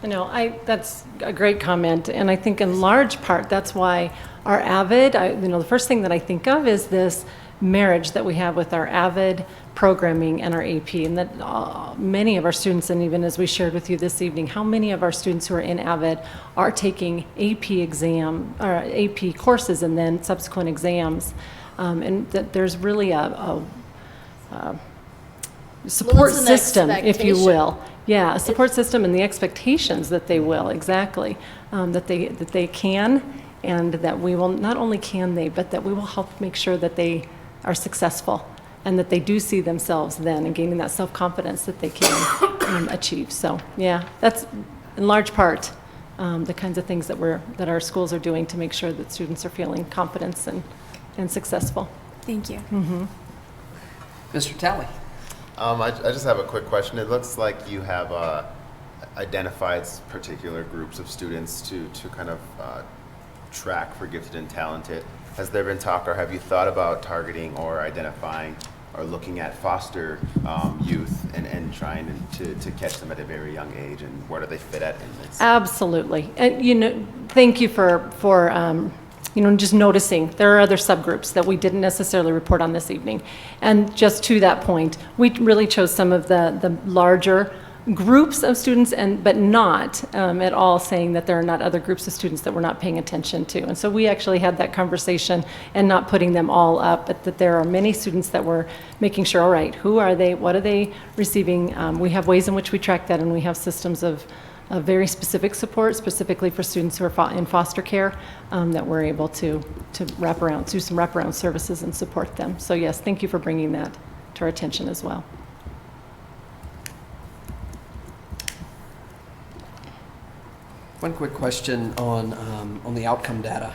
You know, that's a great comment, and I think in large part that's why our AVID, the first thing that I think of is this marriage that we have with our AVID programming and our AP, and that many of our students, and even as we shared with you this evening, how many of our students who are in AVID are taking AP courses and then subsequent exams, and that there's really a support system, if you will. Yeah, a support system and the expectations that they will, exactly, that they can, and that we will, not only can they, but that we will help make sure that they are successful and that they do see themselves then and gaining that self-confidence that they can achieve. So yeah, that's in large part the kinds of things that our schools are doing to make sure that students are feeling confidence and successful. Thank you. Mm-hmm. Mr. Talley. I just have a quick question. It looks like you have identified particular groups of students to kind of track for gifted and talented. Has there been talk, or have you thought about targeting or identifying or looking at foster youth and trying to catch them at a very young age, and where do they fit at in this? Absolutely. And thank you for just noticing there are other subgroups that we didn't necessarily report on this evening. And just to that point, we really chose some of the larger groups of students, but not at all saying that there are not other groups of students that we're not paying attention to. And so we actually had that conversation and not putting them all up, but that there are many students that we're making sure, all right, who are they, what are they receiving? We have ways in which we track that, and we have systems of very specific support, specifically for students who are in foster care, that we're able to wrap around, do some wraparound services and support them. So yes, thank you for bringing that to our attention as well. One quick question on the outcome data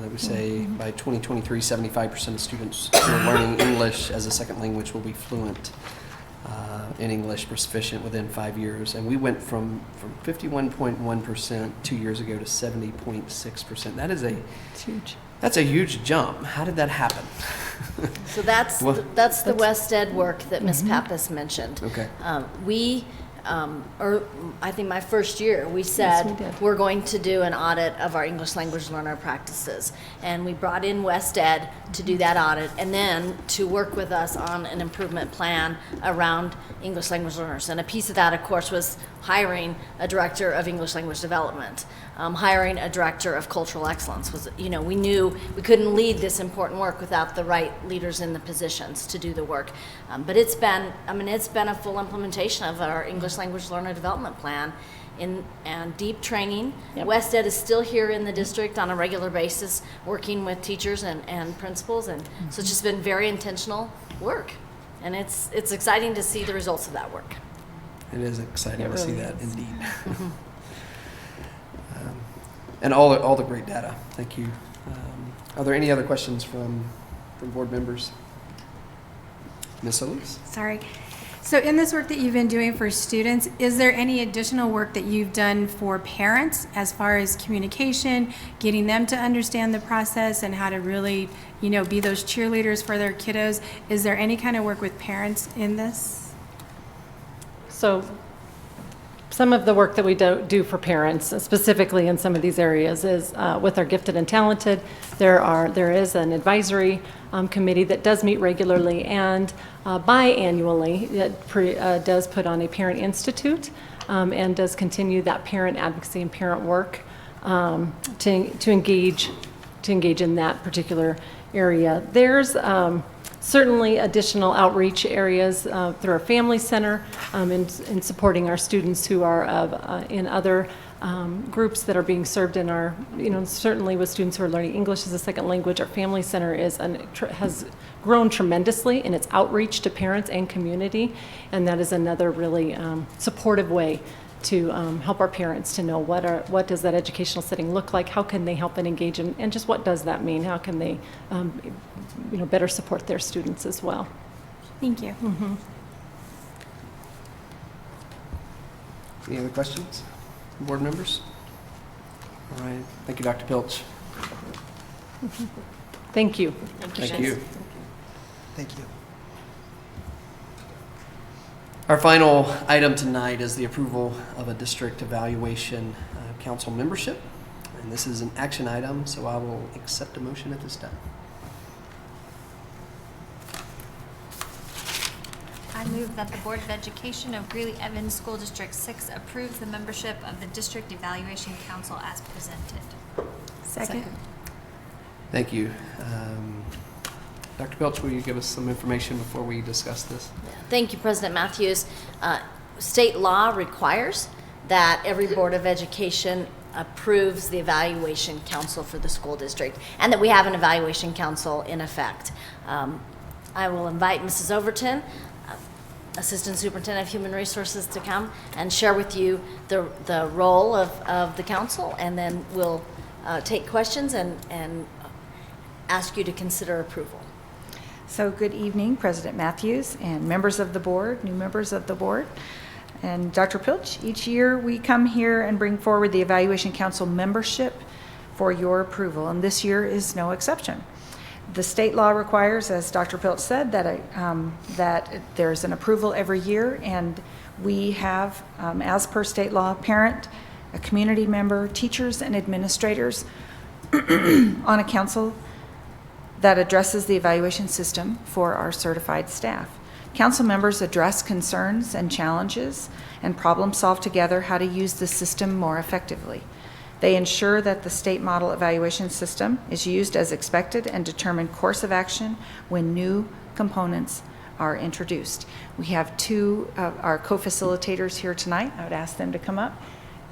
that we say by 2023, 75% of students who are learning English as a second language will be fluent in English, proficient within 5 years. And we went from 51.1% 2 years ago to 70.6%. That is that's a huge jump. How did that happen? So that's the West Ed work that Ms. Pappas mentioned. Okay. I think my first year, we said we're going to do an audit of our English language learner practices. And we brought in West Ed to do that audit and then to work with us on an improvement plan around English language learners. And a piece of that, of course, was hiring a director of English language development, hiring a director of cultural excellence. We knew we couldn't lead this important work without the right leaders in the positions to do the work. But it's been a full implementation of our English language learner development plan and deep training. Yep. West Ed is still here in the district on a regular basis, working with teachers and principals, and so it's just been very intentional work. And it's exciting to see the results of that work. It is exciting to see that, indeed. And all the great data. Thank you. Are there any other questions from board members? Ms. Elise? Sorry. So in this work that you've been doing for students, is there any additional work that you've done for parents as far as communication, getting them to understand the process and how to really, be those cheerleaders for their kiddos? Is there any kind of work with parents in this? So some of the work that we do for parents, specifically in some of these areas, is with our gifted and talented. There is an advisory committee that does meet regularly and biannually that does put on a parent institute and does continue that parent advocacy and parent work to engage in that particular area. There's certainly additional outreach areas through our family center in supporting our students who are in other groups that are being served in our, certainly with students who are learning English as a second language. Our family center has grown tremendously in its outreach to parents and community, and that is another really supportive way to help our parents to know what does that educational setting look like, how can they help and engage, and just what does that mean, how can they better support their students as well. Thank you. Mm-hmm. Any other questions, board members? All right, thank you, Dr. Pilch. Thank you. Thank you. Thank you. Our final item tonight is the approval of a district evaluation council membership. And this is an action item, so I will accept a motion at this time. I move that the Board of Education of Greeley Evans School District 6 approves the membership of the District Evaluation Council as presented. Second. Thank you. Dr. Pilch, will you give us some information before we discuss this? Thank you, President Matthews. State law requires that every Board of Education approves the evaluation council for the school district, and that we have an evaluation council in effect. I will invite Mrs. Overton, Assistant Superintendent of Human Resources, to come and share with you the role of the council, and then we'll take questions and ask you to consider approval. So good evening, President Matthews and members of the board, new members of the board, and Dr. Pilch. Each year we come here and bring forward the Evaluation Council membership for your approval, and this year is no exception. The state law requires, as Dr. Pilch said, that there's an approval every year, and we have, as per state law, parent, a community member, teachers, and administrators on a council that addresses the evaluation system for our certified staff. Council members address concerns and challenges and problem solve together how to use the system more effectively. They ensure that the state model evaluation system is used as expected and determine course of action when new components are introduced. We have two of our co-facilitators here tonight. I would ask them to come up.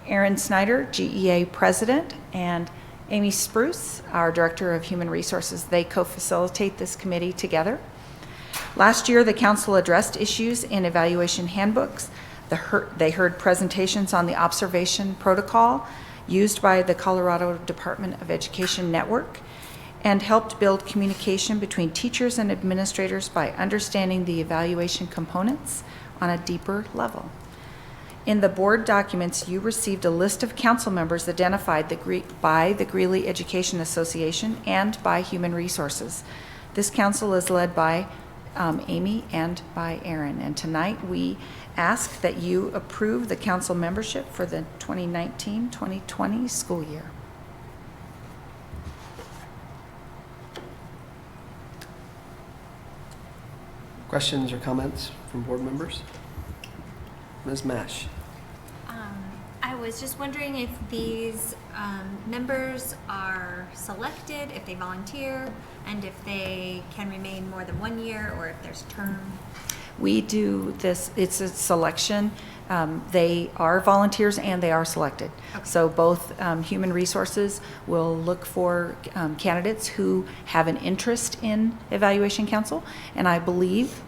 Erin Snyder, GEA President, and Amy Spruce, our Director of Human Resources. They co-facilitate this committee together. Last year, the council addressed issues in evaluation handbooks. They heard presentations on the observation protocol used by the Colorado Department of Education network, and helped build communication between teachers and administrators by understanding the evaluation components on a deeper level. In the board documents, you received a list of council members identified by the Greeley Education Association and by Human Resources. This council is led by Amy and by Erin, and tonight we ask that you approve the council membership for the 2019-2020 school year. Questions or comments from board members? Ms. Mash. I was just wondering if these members are selected, if they volunteer, and if they can remain more than 1 year, or if there's term. We do this, it's a selection. They are volunteers and they are selected. Okay. So both Human Resources will look for candidates who have an interest in Evaluation Council, and I believe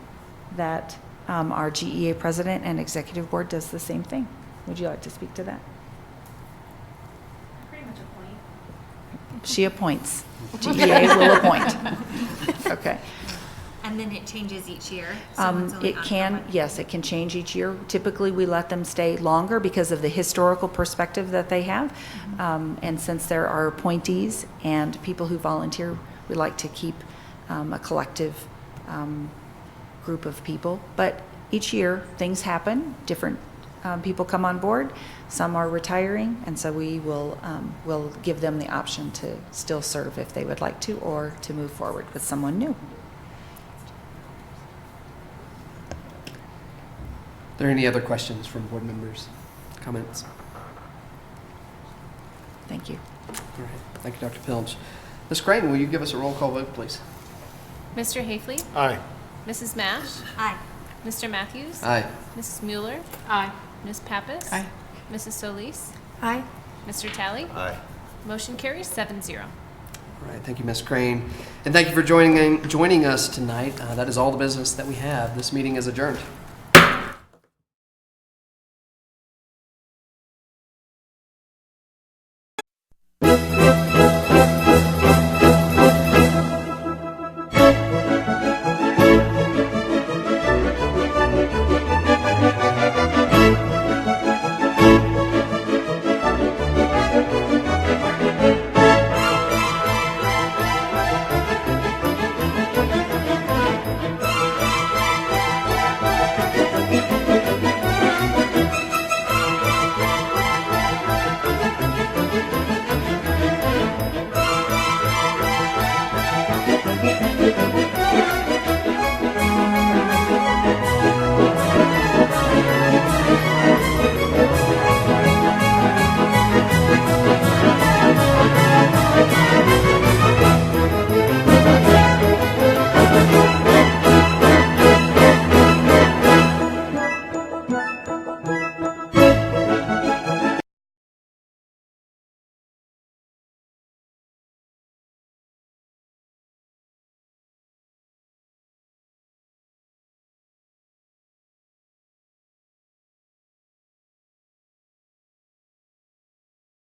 that our GEA President and Executive Board does the same thing. Would you like to speak to that? Pretty much appoint. She appoints. GEA will appoint. Okay. And then it changes each year? So It can, yes, it can change each year. Typically, we let them stay longer because of the historical perspective that they have. Mm-hmm. And since there are appointees and people who volunteer, we like to keep a collective group of people. But each year, things happen, different people come on board. Some are retiring, and so we will will give them the option to still serve if they would like to, or to move forward with someone new. Are there any other questions from board members? Comments? Thank you. All right. Thank you, Dr. Pilch. Ms. Creighton, will you give us a roll call vote, please? Mr. Hafley? Aye. Mrs. Mash? Aye. Mr. Matthews? Aye. Mrs. Mueller? Aye. Ms. Pappas? Aye. Mrs. Solis? Aye. Mr. Talley? Aye. Motion carries 7-0. All right. Thank you, Ms. Crane. And thank you for joining us tonight. That is all the business that we have. This meeting is adjourned.